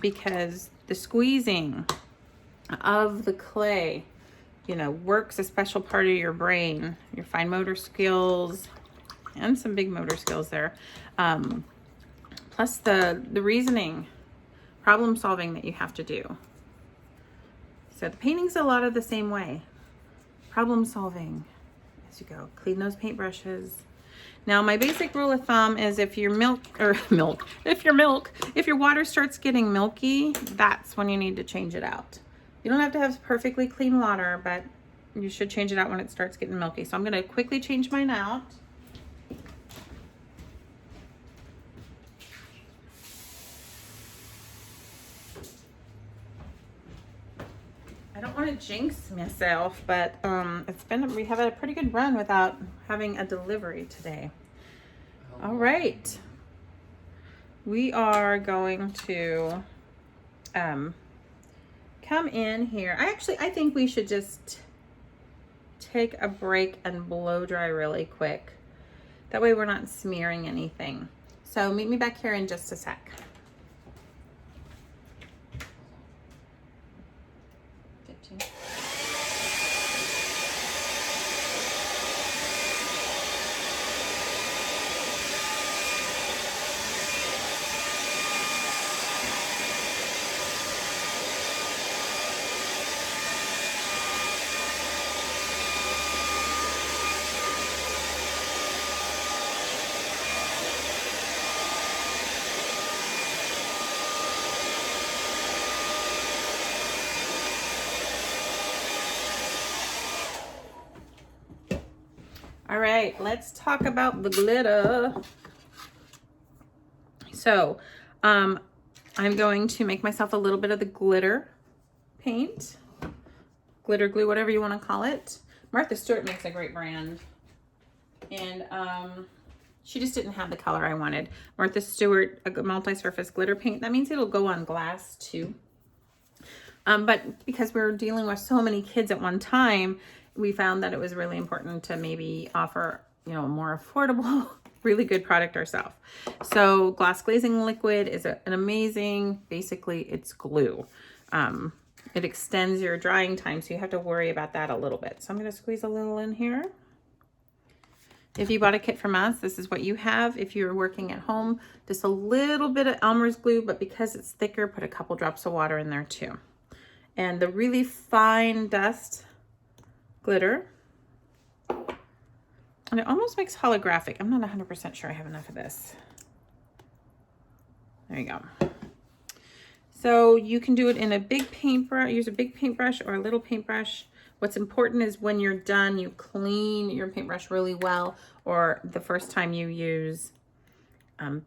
because the squeezing of the clay, you know, works a special part of your brain, your fine motor skills and some big motor skills there. Plus the reasoning, problem solving that you have to do. So the painting's a lot of the same way. Problem solving as you go. Clean those paintbrushes. Now my basic rule of thumb is if your if your water starts getting milky, that's when you need to change it out. You don't have to have perfectly clean water, but You should change it out when it starts getting milky. So I'm gonna quickly change mine out. I don't want to jinx myself, but we have a pretty good run without having a delivery today. All right. We are going to come in here. I think we should just take a break and blow dry really quick. That way we're not smearing anything. So meet me back here in just a sec. All right, let's talk about the glitter. So, I'm going to make myself a little bit of the glitter paint, glitter glue, whatever you want to call it. Martha Stewart makes a great brand, and she just didn't have the color I wanted. Martha Stewart, a multi-surface glitter paint. That means it'll go on glass too. But because we're dealing with so many kids at one time, we found that it was really important to maybe offer, you know, a more affordable, really good product ourselves. So glass glazing liquid is an amazing, basically it's glue. It extends your drying time, so you have to worry about that a little bit. So I'm going to squeeze a little in here. If you bought a kit from us, this is what you have. If you're working at home, just a little bit of Elmer's glue, but because it's thicker, put a couple drops of water in there too. And the really fine dust glitter, and it almost makes holographic. I'm not 100% sure I have enough of this. There you go. So you can do it in a big paintbrush, use a big paintbrush or a little paintbrush. What's important is when you're done, you clean your paintbrush really well, or the first time you use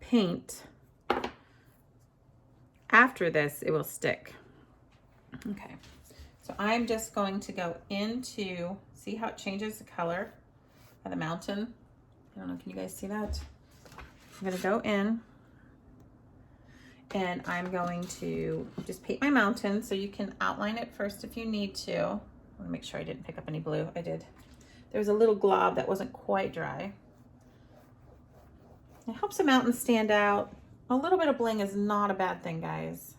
paint. After this, it will stick. Okay, so I'm just going to go into, see how it changes the color of the mountain? I don't know, can you guys see that? I'm gonna go in and I'm going to just paint my mountain, so you can outline it first if you need to. I wanna make sure I didn't pick up any blue. I did. There was a little glob that wasn't quite dry. It helps the mountain stand out. A little bit of bling is not a bad thing, guys.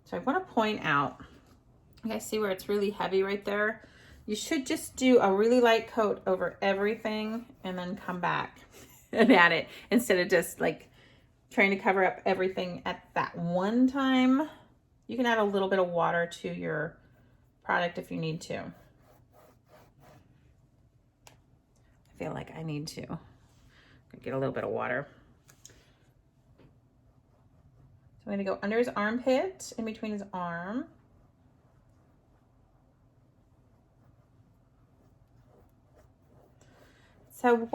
So I want to point out, you guys see where it's really heavy right there? You should just do a really light coat over everything and then come back and add it, instead of just like trying to cover up everything at that one time. You can add a little bit of water to your product if you need to. I feel like I need to get a little bit of water. I'm going to go under his armpit, in between his arm. So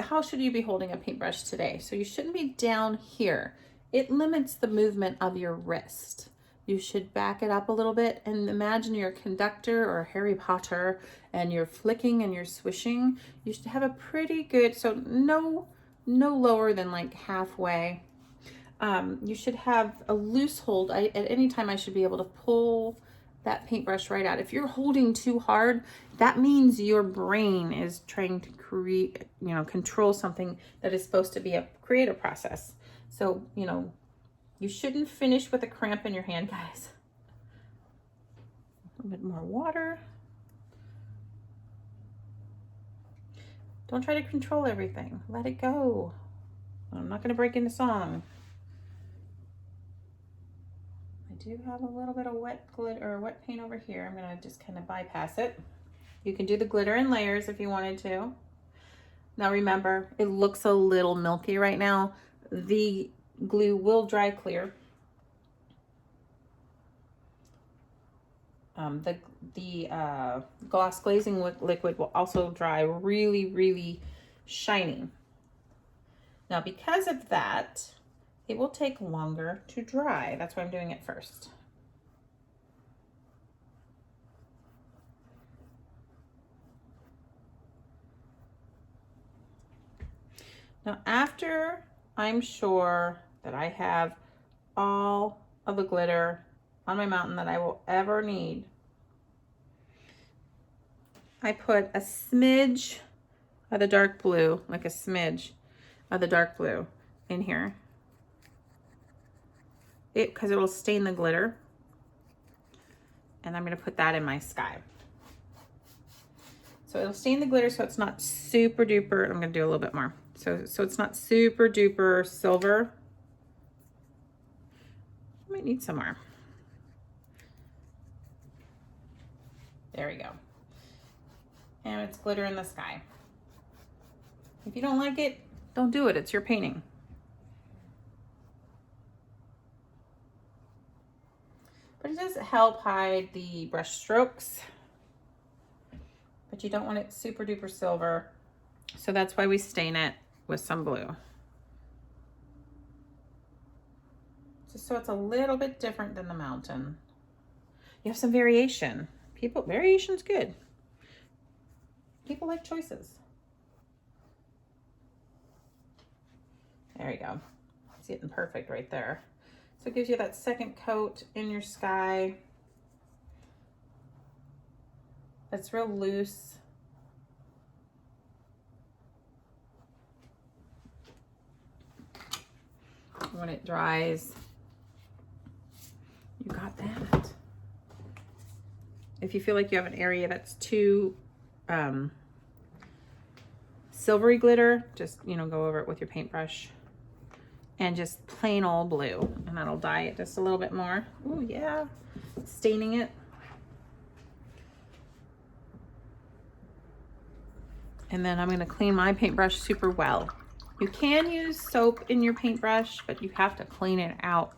how should you be holding a paintbrush today? So you shouldn't be down here. It limits the movement of your wrist. You should back it up a little bit and imagine you're a conductor or Harry Potter and you're flicking and you're swishing. You should have a pretty good, so no lower than like halfway. You should have a loose hold. At any time I should be able to pull that paintbrush right out. If you're holding too hard, that means your brain is trying to create, control something that is supposed to be a creative process. So, you shouldn't finish with a cramp in your hand, guys. A little bit more water. Don't try to control everything. Let it go. I'm not going to break into song. I do have a little bit of wet glitter or wet paint over here. I'm going to just kind of bypass it. You can do the glitter in layers if you wanted to. Now remember, it looks a little milky right now. The glue will dry clear. The gloss glazing liquid will also dry really, really shiny. Now, because of that, it will take longer to dry. That's why I'm doing it first. Now, after I'm sure that I have all of the glitter on my mountain that I will ever need, I put a smidge of the dark blue, like a smidge of the dark blue in here. Because it will stain the glitter. And I'm going to put that in my sky. So it'll stain the glitter so it's not super duper. I'm going to do a little bit more. So it's not super duper silver. I might need some more. There we go. And it's glitter in the sky. If you don't like it, don't do it. It's your painting. But it does help hide the brush strokes. But you don't want it super duper silver. So that's why we stain it with some blue. Just so it's a little bit different than the mountain. You have some variation. Variation's good. People like choices. There you go. It's getting perfect right there. So it gives you that second coat in your sky. It's real loose. When it dries, you got that. If you feel like you have an area that's too silvery glitter, just, go over it with your paintbrush and just plain old blue, and that'll dye it just a little bit more. Oh yeah, staining it. And then I'm going to clean my paintbrush super well. You can use soap in your paintbrush, but you have to clean it out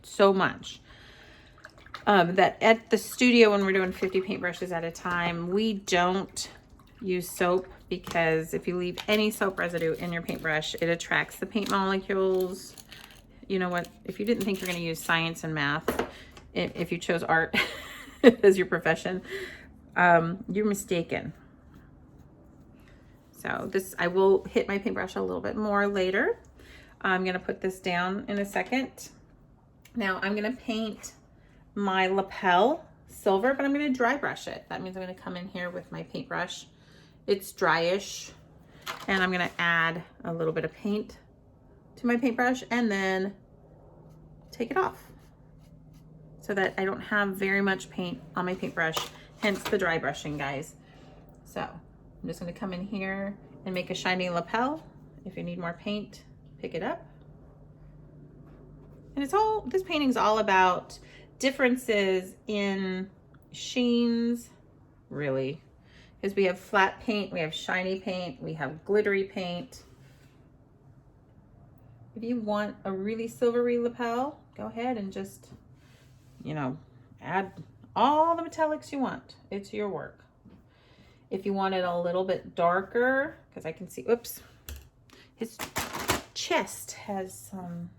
so much. That at the studio, when we're doing 50 paintbrushes at a time, we don't use soap, because if you leave any soap residue in your paintbrush, it attracts the paint molecules. You know what? If you didn't think you're going to use science and math, if you chose art as your profession, you're mistaken. So this, I will hit my paintbrush a little bit more later. I'm going to put this down in a second. Now I'm going to paint my lapel silver, but I'm going to dry brush it. That means I'm going to come in here with my paintbrush. It's dryish, and I'm going to add a little bit of paint to my paintbrush and then take it off so that I don't have very much paint on my paintbrush, hence the dry brushing, guys. So I'm just going to come in here and make a shiny lapel. If you need more paint, pick it up. And this painting's all about differences in sheens, really. Because we have flat paint, we have shiny paint, we have glittery paint. If you want a really silvery lapel, go ahead and just, add all the metallics you want. It's your work. If you want it a little bit darker, because I can see, oops, his chest has some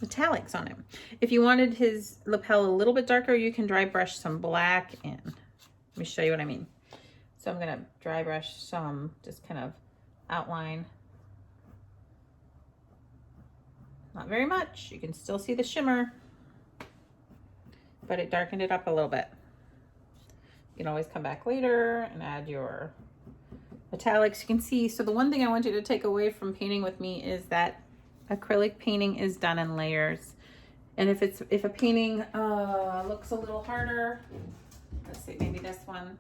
metallics on it. If you wanted his lapel a little bit darker, you can dry brush some black in. Let me show you what I mean. So I'm going to dry brush some, just kind of outline. Not very much. You can still see the shimmer, but it darkened it up a little bit. You can always come back later and add your metallics. You can see, so the one thing I want you to take away from painting with me is that acrylic painting is done in layers. And if a painting looks a little harder, let's see, maybe this one.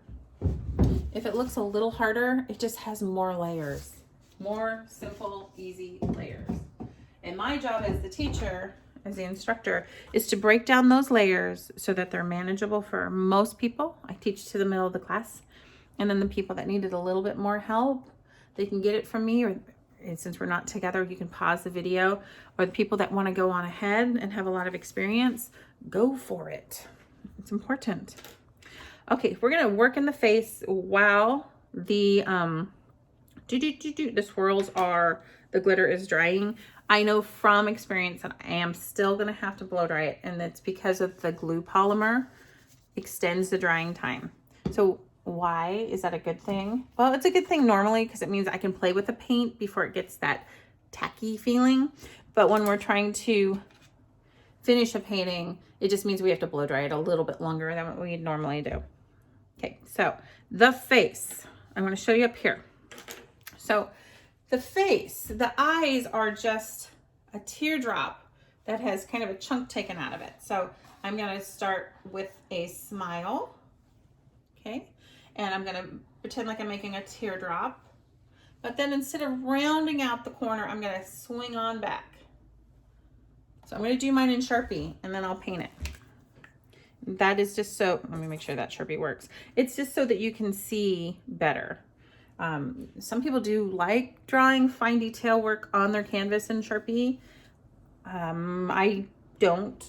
If it looks a little harder, it just has more layers. More simple, easy layers. And my job as the teacher, as the instructor, is to break down those layers so that they're manageable for most people. I teach to the middle of the class. And then the people that needed a little bit more help, they can get it from me, or and since we're not together, you can pause the video, or the people that want to go on ahead and have a lot of experience, go for it. It's important. Okay, we're gonna work in the face while the swirls the glitter is drying. I know from experience that I am still gonna have to blow dry it, and that's because of the glue polymer extends the drying time. So why is that a good thing? Well, it's a good thing normally because it means I can play with the paint before it gets that tacky feeling. But when we're trying to finish a painting, it just means we have to blow dry it a little bit longer than what we normally do. Okay, so the face, I'm going to show you up here. So the face, the eyes are just a teardrop that has kind of a chunk taken out of it. So I'm going to start with a smile. Okay, and I'm going to pretend like I'm making a teardrop. But then instead of rounding out the corner, I'm going to swing on back. So I'm going to do mine in Sharpie, and then I'll paint it. That is just so, let me make sure that Sharpie works. It's just so that you can see better. Some people do like drawing fine detail work on their canvas in Sharpie. I don't,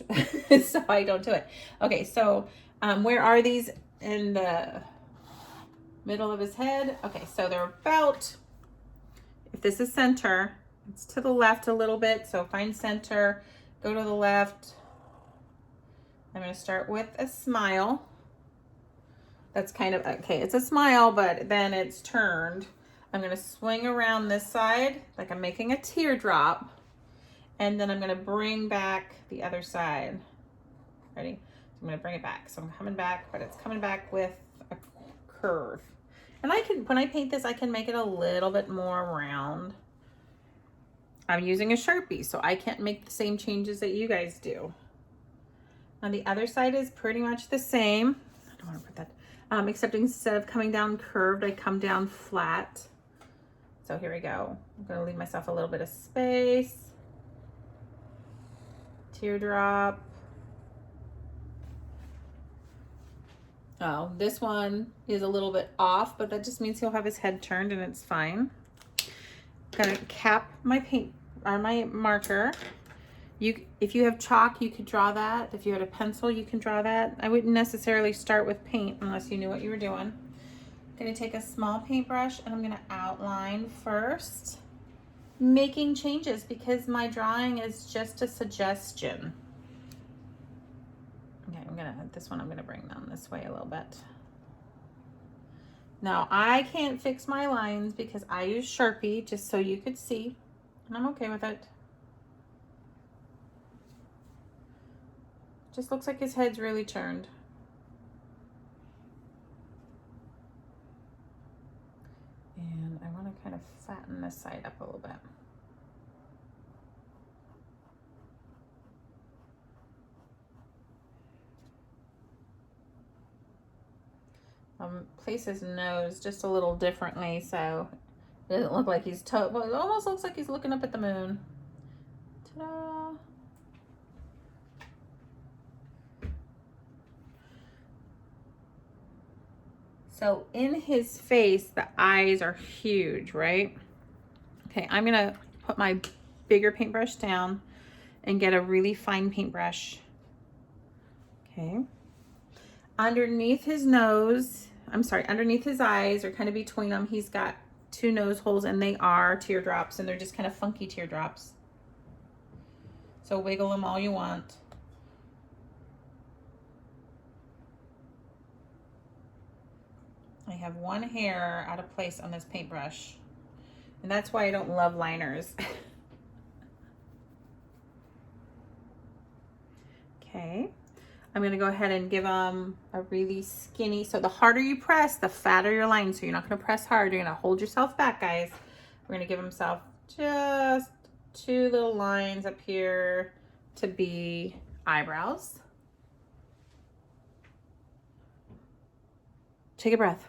so I don't do it. Okay, so where are these? In the middle of his head. Okay, so they're about, if this is center, it's to the left a little bit. So find center, go to the left. I'm going to start with a smile. That's kind of, okay, it's a smile, but then it's turned. I'm going to swing around this side like I'm making a teardrop. And then I'm going to bring back the other side. Ready? I'm going to bring it back. So I'm coming back, but it's coming back with a curve. And I can, when I paint this, I can make it a little bit more round. I'm using a Sharpie, so I can't make the same changes that you guys do. On the other side is pretty much the same. I don't want to put that, except instead of coming down curved, I come down flat. So here we go. I'm going to leave myself a little bit of space. Teardrop. Oh, this one is a little bit off, but that just means he'll have his head turned and it's fine. Gonna cap my paint or my marker. If you have chalk, you could draw that. If you had a pencil, you can draw that. I wouldn't necessarily start with paint unless you knew what you were doing. I'm gonna take a small paintbrush and I'm gonna outline first, making changes because my drawing is just a suggestion. Okay, this one I'm gonna bring down this way a little bit. Now I can't fix my lines because I use Sharpie just so you could see, and I'm okay with it. Just looks like his head's really turned. And I want to kind of fatten this side up a little bit. Place his nose just a little differently so it doesn't look like he's well, it almost looks like he's looking up at the moon. Ta-da! So in his face, the eyes are huge, right? Okay, I'm gonna put my bigger paintbrush down and get a really fine paintbrush. Okay. Underneath his nose, underneath his eyes, or kind of between them, he's got two nose holes and they are teardrops, and they're just kind of funky teardrops. So wiggle them all you want. I have one hair out of place on this paintbrush, and that's why I don't love liners. Okay. I'm going to go ahead and give them a really skinny. So the harder you press, the fatter your line. So you're not going to press hard. You're going to hold yourself back, guys. We're going to give himself just two little lines up here to be eyebrows. Take a breath.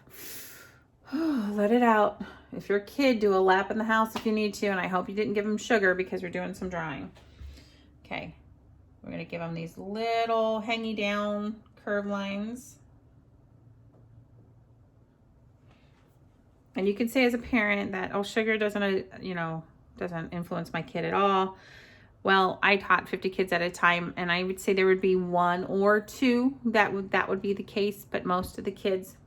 Let it out. If you're a kid, do a lap in the house if you need to. And I hope you didn't give him sugar because we're doing some drawing. Okay. We're going to give them these little hangy down curve lines. And you can say as a parent that, oh, sugar doesn't, doesn't influence my kid at all. Well, I taught 50 kids at a time, and I would say there would be 1 or 2 that would be the case, but most of the kids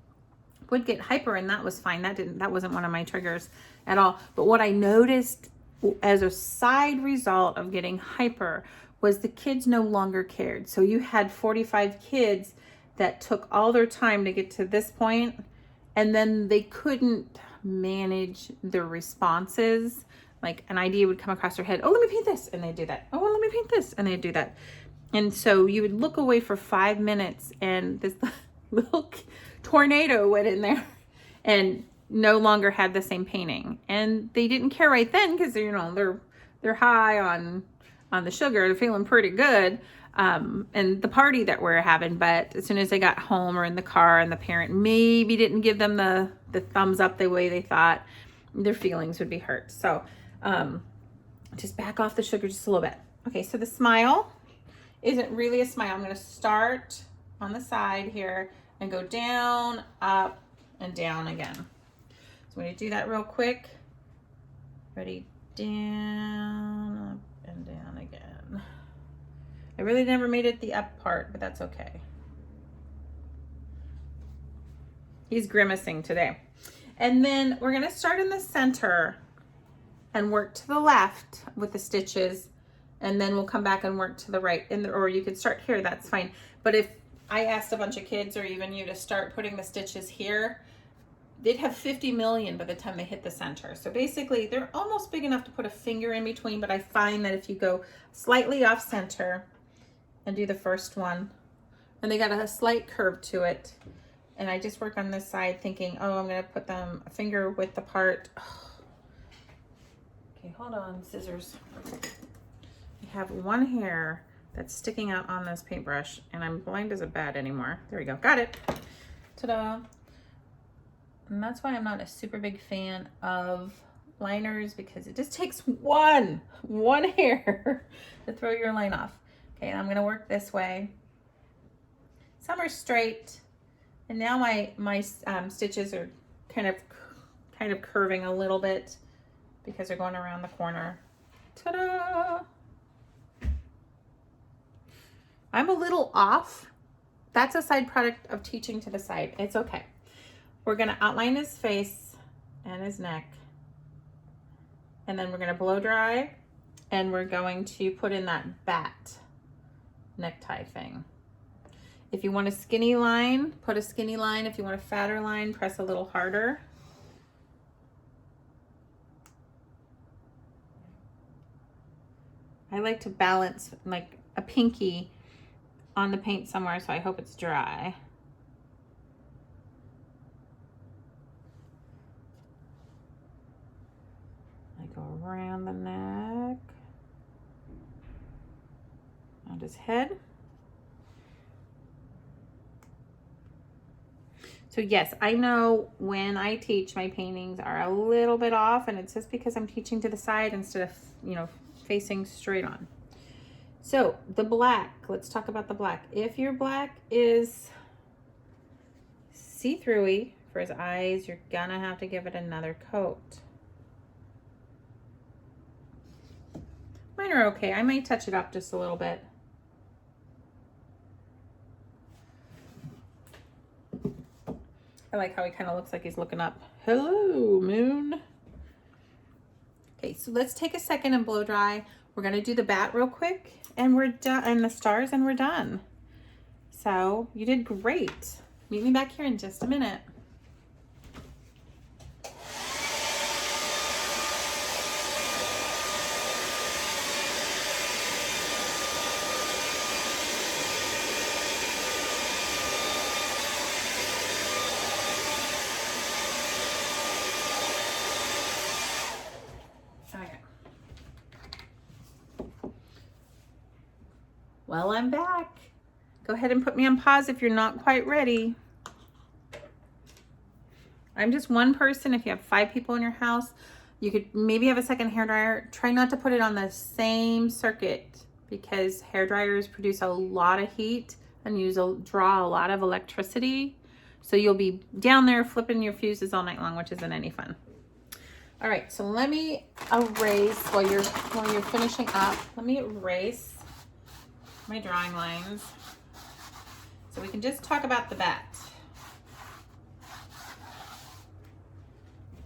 would get hyper, and that was fine. That wasn't one of my triggers at all. But what I noticed as a side result of getting hyper was the kids no longer cared. So you had 45 kids that took all their time to get to this point, and then they couldn't manage their responses. Like an idea would come across their head. Oh, let me paint this. And they'd do that. Oh, let me paint this. And they'd do that. And so you would look away for 5 minutes, and this little tornado went in there and no longer had the same painting. And they didn't care right then because, you know, they're high on the sugar. They're feeling pretty good. And the party that we're having. But as soon as they got home or in the car and the parent maybe didn't give them the thumbs up the way they thought, their feelings would be hurt. So just back off the sugar just a little bit. Okay, so the smile isn't really a smile. I'm going to start on the side here and go down, up, and down again. So I'm going to do that real quick. Ready? Down, up, and down again. I really never made it the up part, but that's okay. He's grimacing today. And then we're going to start in the center and work to the left with the stitches, and then we'll come back and work to the right. Or you could start here, that's fine. But if I asked a bunch of kids or even you to start putting the stitches here, they'd have 50 million by the time they hit the center. So basically they're almost big enough to put a finger in between, but I find that if you go slightly off center and do the first one, and they got a slight curve to it, and I just work on this side thinking, oh, I'm gonna put them a finger width apart. Okay, hold on, scissors. I have one hair that's sticking out on this paintbrush, and I'm blind as a bat anymore. There we go, got it. Ta-da. And that's why I'm not a super big fan of liners, because it just takes one hair to throw your line off. Okay, and I'm gonna work this way. Some are straight, and now my stitches are kind of curving a little bit because they're going around the corner. Ta-da! I'm a little off. That's a side product of teaching to the side. It's okay. We're gonna outline his face and his neck, and then we're gonna blow dry, and we're going to put in that bat necktie thing. If you want a skinny line, put a skinny line. If you want a fatter line, press a little harder. I like to balance like a pinky on the paint somewhere, so I hope it's dry. I go around the neck, around his head. So yes, I know when I teach, my paintings are a little bit off, and it's just because I'm teaching to the side instead of, you know, facing straight on. So the black, let's talk about the black. If your black is see-throughy for his eyes, you're gonna have to give it another coat. Mine are okay. I might touch it up just a little bit. I like how he kind of looks like he's looking up. Hello, moon. Okay, so let's take a second and blow dry. We're gonna do the bat real quick, and we're done, and the stars, and we're done. So you did great. Meet me back here in just a minute. Well, I'm back. Go ahead and put me on pause if you're not quite ready. I'm just one person. If you have 5 people in your house, you could maybe have a second hairdryer. Try not to put it on the same circuit, because hairdryers produce a lot of heat and draw a lot of electricity. So you'll be down there flipping your fuses all night long, which isn't any fun. All right, so let me erase while you're finishing up. Let me erase my drawing lines so we can just talk about the bat.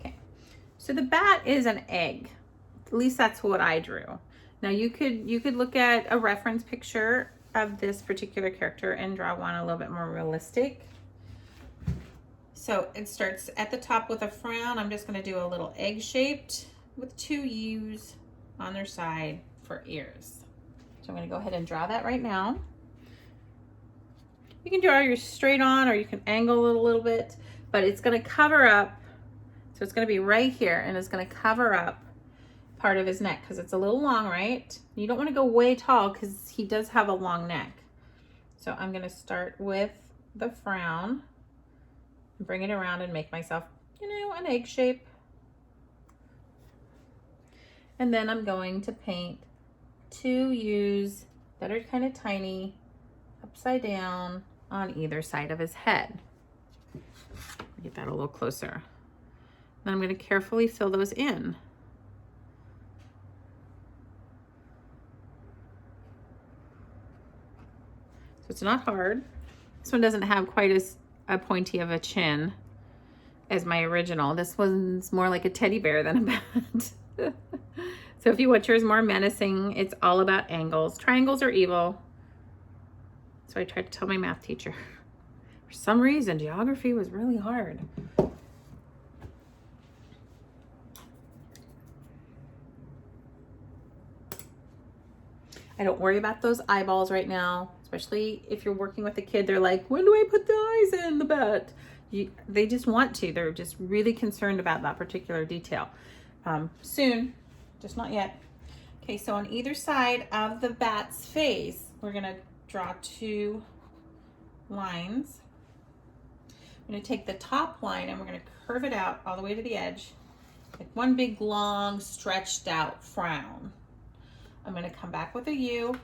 Okay, so the bat is an egg. At least that's what I drew. Now you could look at a reference picture of this particular character and draw one a little bit more realistic. So it starts at the top with a frown. I'm just going to do a little egg shaped with 2 U's on their side for ears. So I'm going to go ahead and draw that right now. You can draw yours straight on or you can angle it a little bit, but it's going to cover up. So it's going to be right here and it's going to cover up part of his neck because it's a little long, right? You don't want to go way tall because he does have a long neck. So I'm going to start with the frown. Bring it around and make myself, an egg shape. And then I'm going to paint 2 U's that are kind of tiny upside down on either side of his head. Get that a little closer. Then I'm going to carefully fill those in. So it's not hard. This one doesn't have quite as a pointy of a chin as my original. This one's more like a teddy bear than a bat. So if you want yours more menacing, it's all about angles. Triangles are evil. So I tried to tell my math teacher. For some reason, geography was really hard. I don't worry about those eyeballs right now. Especially if you're working with a kid, they're like, when do I put the eyes in the bat? They just want to. They're just really concerned about that particular detail. Soon, just not yet. Okay, so on either side of the bat's face, we're gonna draw 2 lines. I'm gonna take the top line and we're gonna curve it out all the way to the edge, like one big, long, stretched out frown. I'm gonna come back with a U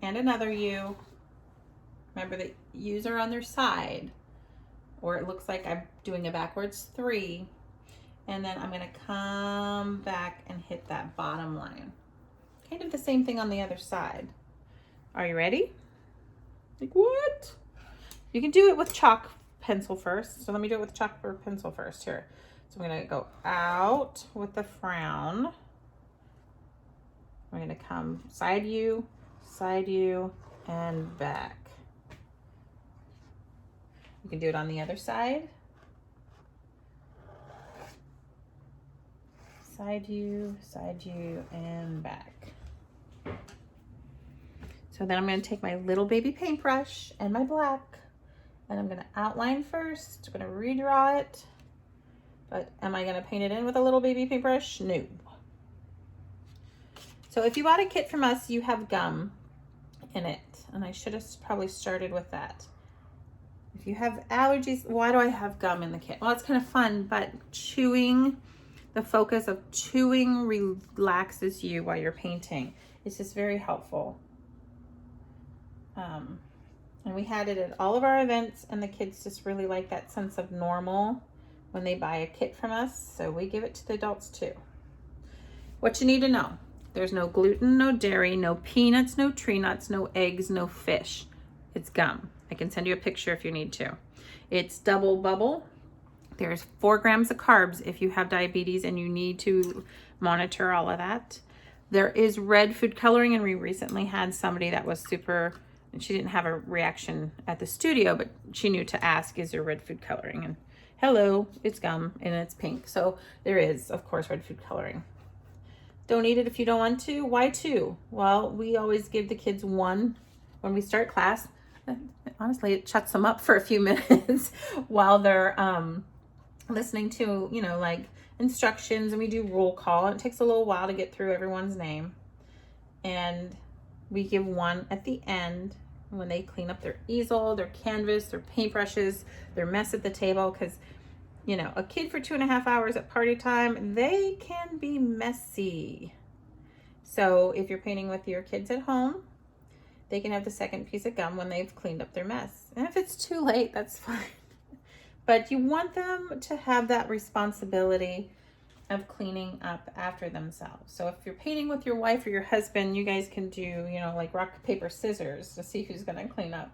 and another U. Remember that U's are on their side, or it looks like I'm doing a backwards 3. And then I'm gonna come back and hit that bottom line. Kind of the same thing on the other side. Are you ready? Like what? You can do it with chalk pencil first. So let me do it with chalk or pencil first here. So I'm gonna go out with the frown. I'm gonna come side U, and back. You can do it on the other side. Side U, and back. So then I'm going to take my little baby paintbrush and my black, and I'm going to outline first. I'm going to redraw it. But am I going to paint it in with a little baby paintbrush? No. So if you bought a kit from us, you have gum in it, and I should have probably started with that. If you have allergies, why do I have gum in the kit? Well, it's kind of fun, but chewing, the focus of chewing relaxes you while you're painting. It's just very helpful. And we had it at all of our events, and the kids just really like that sense of normal when they buy a kit from us, so we give it to the adults too. What you need to know: there's no gluten, no dairy, no peanuts, no tree nuts, no eggs, no fish. It's gum. I can send you a picture if you need to. It's double bubble. There's 4 grams of carbs if you have diabetes and you need to monitor all of that. There is red food coloring, and we recently had somebody that was super, and she didn't have a reaction at the studio, but she knew to ask, is there red food coloring? And hello, it's gum and it's pink. So there is, of course, red food coloring. Don't eat it if you don't want to. Why 2? Well, we always give the kids 1 when we start class. Honestly, it shuts them up for a few minutes while they're listening to, like instructions, and we do roll call. It takes a little while to get through everyone's name. And we give 1 at the end when they clean up their easel, their canvas, their paintbrushes, their mess at the table, because a kid for 2.5 hours at party time, they can be messy. So if you're painting with your kids at home, they can have the second piece of gum when they've cleaned up their mess. And if it's too late, that's fine. But you want them to have that responsibility of cleaning up after themselves. So if you're painting with your wife or your husband, you guys can do, you know, like rock, paper, scissors to see who's gonna clean up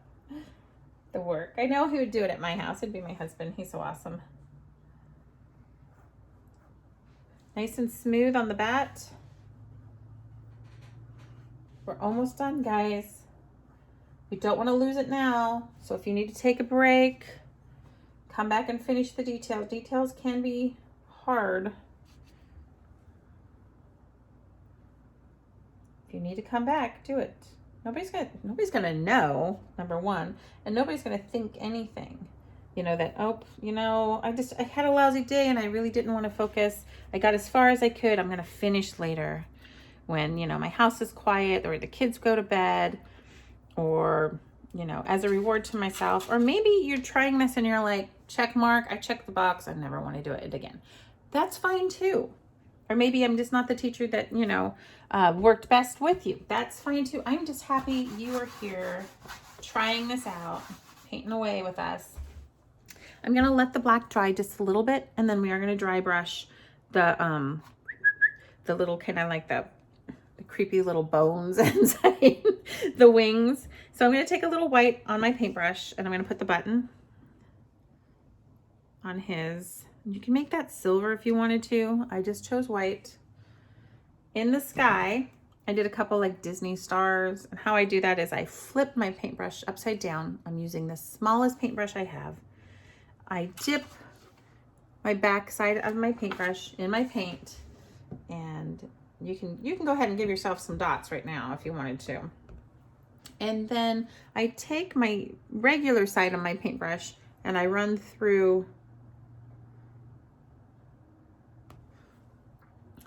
the work. I know who would do it at my house. It'd be my husband. He's so awesome. Nice and smooth on the bat. We're almost done, guys. We don't want to lose it now. So if you need to take a break, come back and finish the details. Details can be hard. If you need to come back, do it. Nobody's gonna know, number one, and nobody's gonna think anything. You know, that, oh, you know, I had a lousy day and I really didn't want to focus. I got as far as I could. I'm gonna finish later when, you know, my house is quiet or the kids go to bed, or, you know, as a reward to myself. Or maybe you're trying this and you're like, check mark, I checked the box, I never want to do it again. That's fine too. Or maybe I'm just not the teacher that, you know, worked best with you. That's fine too. I'm just happy you are here trying this out, painting away with us. I'm gonna let the black dry just a little bit, and then we are gonna dry brush the little kind of like the creepy little bones inside the wings. So I'm gonna take a little white on my paintbrush, and I'm gonna put the button on his. You can make that silver if you wanted to. I just chose white. In the sky, I did a couple like Disney stars. And how I do that is I flip my paintbrush upside down. I'm using the smallest paintbrush I have. I dip my back side of my paintbrush in my paint, and you can go ahead and give yourself some dots right now if you wanted to. And then I take my regular side of my paintbrush and I run through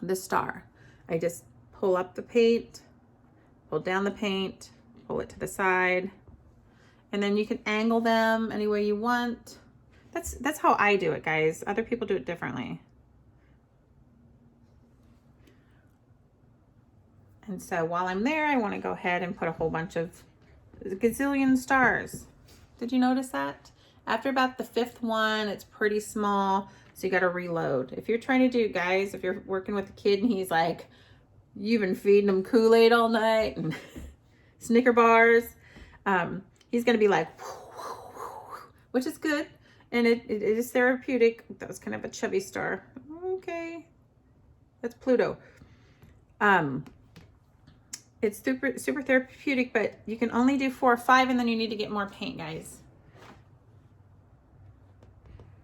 the star. I just pull up the paint, pull down the paint, pull it to the side, and then you can angle them any way you want. That's how I do it, guys. Other people do it differently. And so while I'm there, I want to go ahead and put a whole bunch of gazillion stars. Did you notice that? After about the fifth one, it's pretty small, so you got to reload. If you're trying to do, guys, if you're working with a kid and he's like, you've been feeding him Kool-Aid all night and Snicker bars, he's going to be like, which is good. And it is therapeutic. That was kind of a chubby star. Okay. That's Pluto. It's super therapeutic, but you can only do 4 or 5, and then you need to get more paint, guys.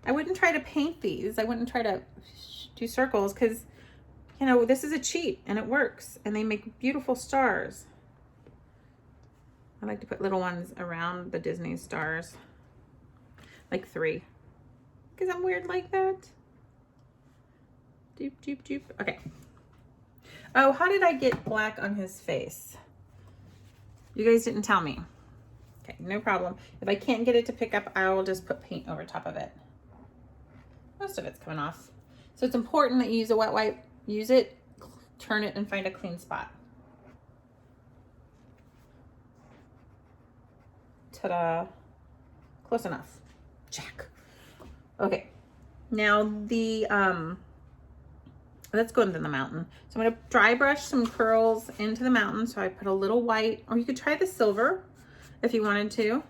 I wouldn't try to paint these. I wouldn't try to do circles because, you know, this is a cheat and it works, and they make beautiful stars. I like to put little ones around the Disney stars. Like 3, because I'm weird like that. Doop, doop, doop. Okay. Oh, how did I get black on his face? You guys didn't tell me. Okay, no problem. If I can't get it to pick up, I will just put paint over top of it. Most of it's coming off. So it's important that you use a wet wipe. Use it, turn it, and find a clean spot. Ta-da. Close enough. Check. Okay, now let's go into the mountain. So I'm going to dry brush some curls into the mountain. So I put a little white, or you could try the silver if you wanted to.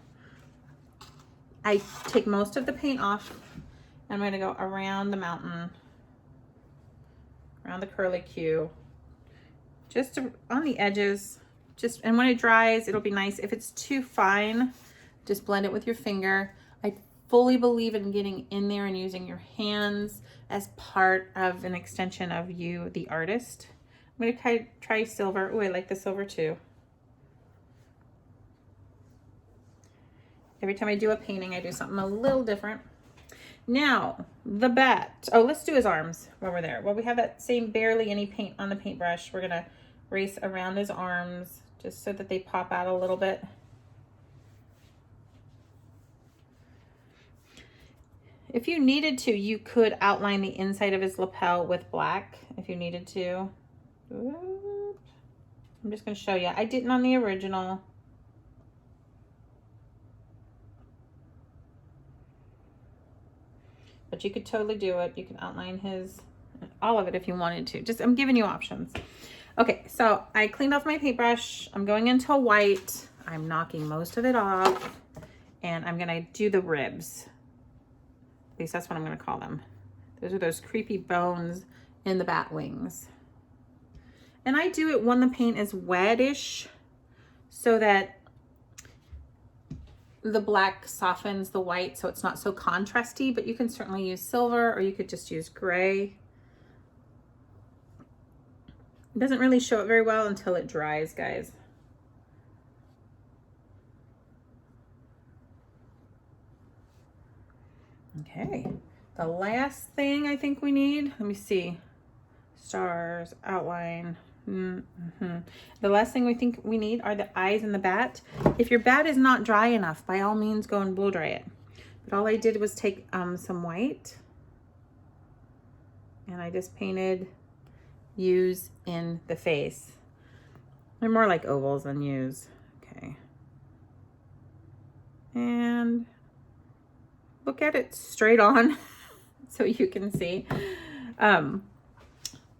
I take most of the paint off. I'm going to go around the mountain, around the curly Q, just on the edges. And when it dries, it'll be nice. If it's too fine, just blend it with your finger. I fully believe in getting in there and using your hands as part of an extension of you, the artist. I'm going to try silver. Oh, I like the silver too. Every time I do a painting, I do something a little different. Now, the bat. Oh, let's do his arms while we're there. Well, we have that same barely any paint on the paintbrush. We're going to race around his arms just so that they pop out a little bit. If you needed to, you could outline the inside of his lapel with black if you needed to. I'm just going to show you. I didn't on the original. but you could totally do it. You can outline all of it if you wanted to. Just, I'm giving you options. Okay, so I cleaned off my paintbrush. I'm going into white. I'm knocking most of it off, and I'm gonna do the ribs. At least that's what I'm gonna call them. Those are those creepy bones in the bat wings. And I do it when the paint is wetish so that the black softens the white so it's not so contrasty, but you can certainly use silver or you could just use gray. It doesn't really show it very well until it dries, guys. Okay, the last thing I think we need, let me see, stars, outline. The last thing we think we need are the eyes and the bat. If your bat is not dry enough, by all means go and blow dry it. But all I did was take some white and I just painted U's in the face. They're more like ovals than U's. Okay. And look at it straight on so you can see.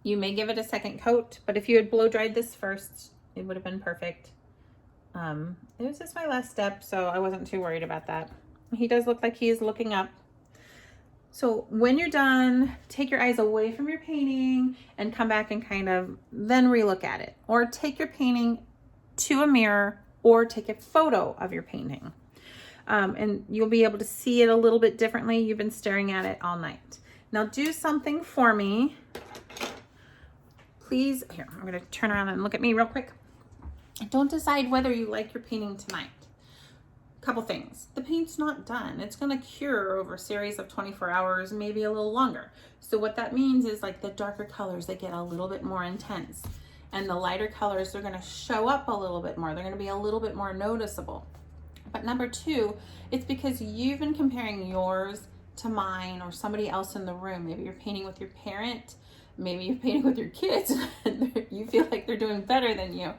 You may give it a second coat, but if you had blow dried this first, it would have been perfect. It was just my last step, so I wasn't too worried about that. He does look like he is looking up. So when you're done, take your eyes away from your painting and come back and kind of then relook at it. Or take your painting to a mirror or take a photo of your painting. And you'll be able to see it a little bit differently. You've been staring at it all night. Now do something for me. Please, here, I'm gonna turn around and look at me real quick. Don't decide whether you like your painting tonight. Couple things. The paint's not done. It's going to cure over a series of 24 hours, maybe a little longer. So what that means is like the darker colors, they get a little bit more intense. And the lighter colors, they're going to show up a little bit more. They're going to be a little bit more noticeable. But number two, it's because you've been comparing yours to mine or somebody else in the room. Maybe you're painting with your parent. Maybe you're painting with your kids. And you feel like they're doing better than you.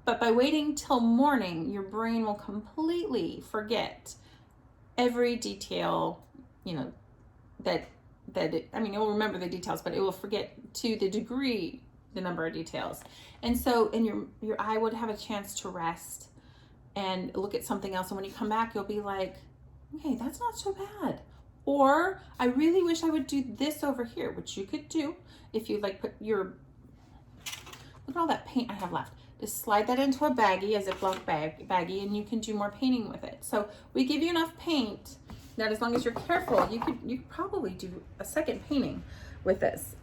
But by waiting till morning, your brain will completely forget every detail, you know, I mean, it will remember the details, but it will forget to the degree, the number of details. And so, your eye would have a chance to rest and look at something else. And when you come back, you'll be like, okay, that's not so bad. Or I really wish I would do this over here, which you could do if you like put look at all that paint I have left. Just slide that into a baggie, a Ziploc baggie, and you can do more painting with it. So we give you enough paint that as long as you're careful, you could probably do a second painting with this.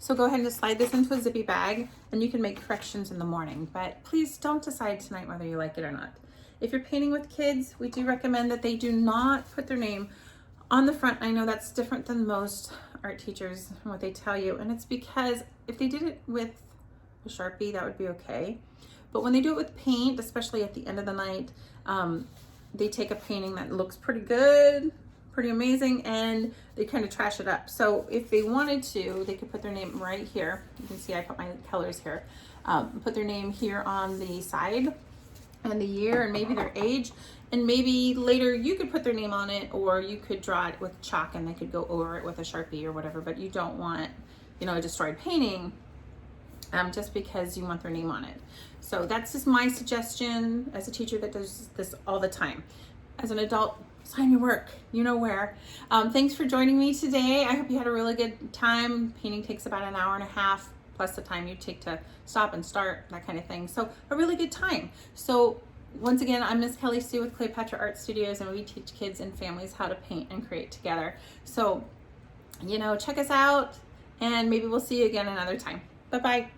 So go ahead and just slide this into a zippy bag, and you can make corrections in the morning. But please don't decide tonight whether you like it or not. If you're painting with kids, we do recommend that they do not put their name on the front. I know that's different than most art teachers and what they tell you, and it's because if they did it with a Sharpie, that would be okay. But when they do it with paint, especially at the end of the night, they take a painting that looks pretty good, pretty amazing, and they kind of trash it up. So if they wanted to, they could put their name right here. You can see I put my colors here. Put their name here on the side and the year and maybe their age, and maybe later you could put their name on it, or you could draw it with chalk and they could go over it with a Sharpie or whatever. But you don't want, you know, a destroyed painting just because you want their name on it. So that's just my suggestion as a teacher that does this all the time. As an adult, sign your work, you know where. Thanks for joining me today. I hope you had a really good time. Painting takes about an hour and a half, plus the time you take to stop and start, that kind of thing. So a really good time. So once again, I'm Miss Kelly Sue with Cleopatra Art Studios, and we teach kids and families how to paint and create together. So, you know, check us out, and maybe we'll see you again another time. Bye-bye.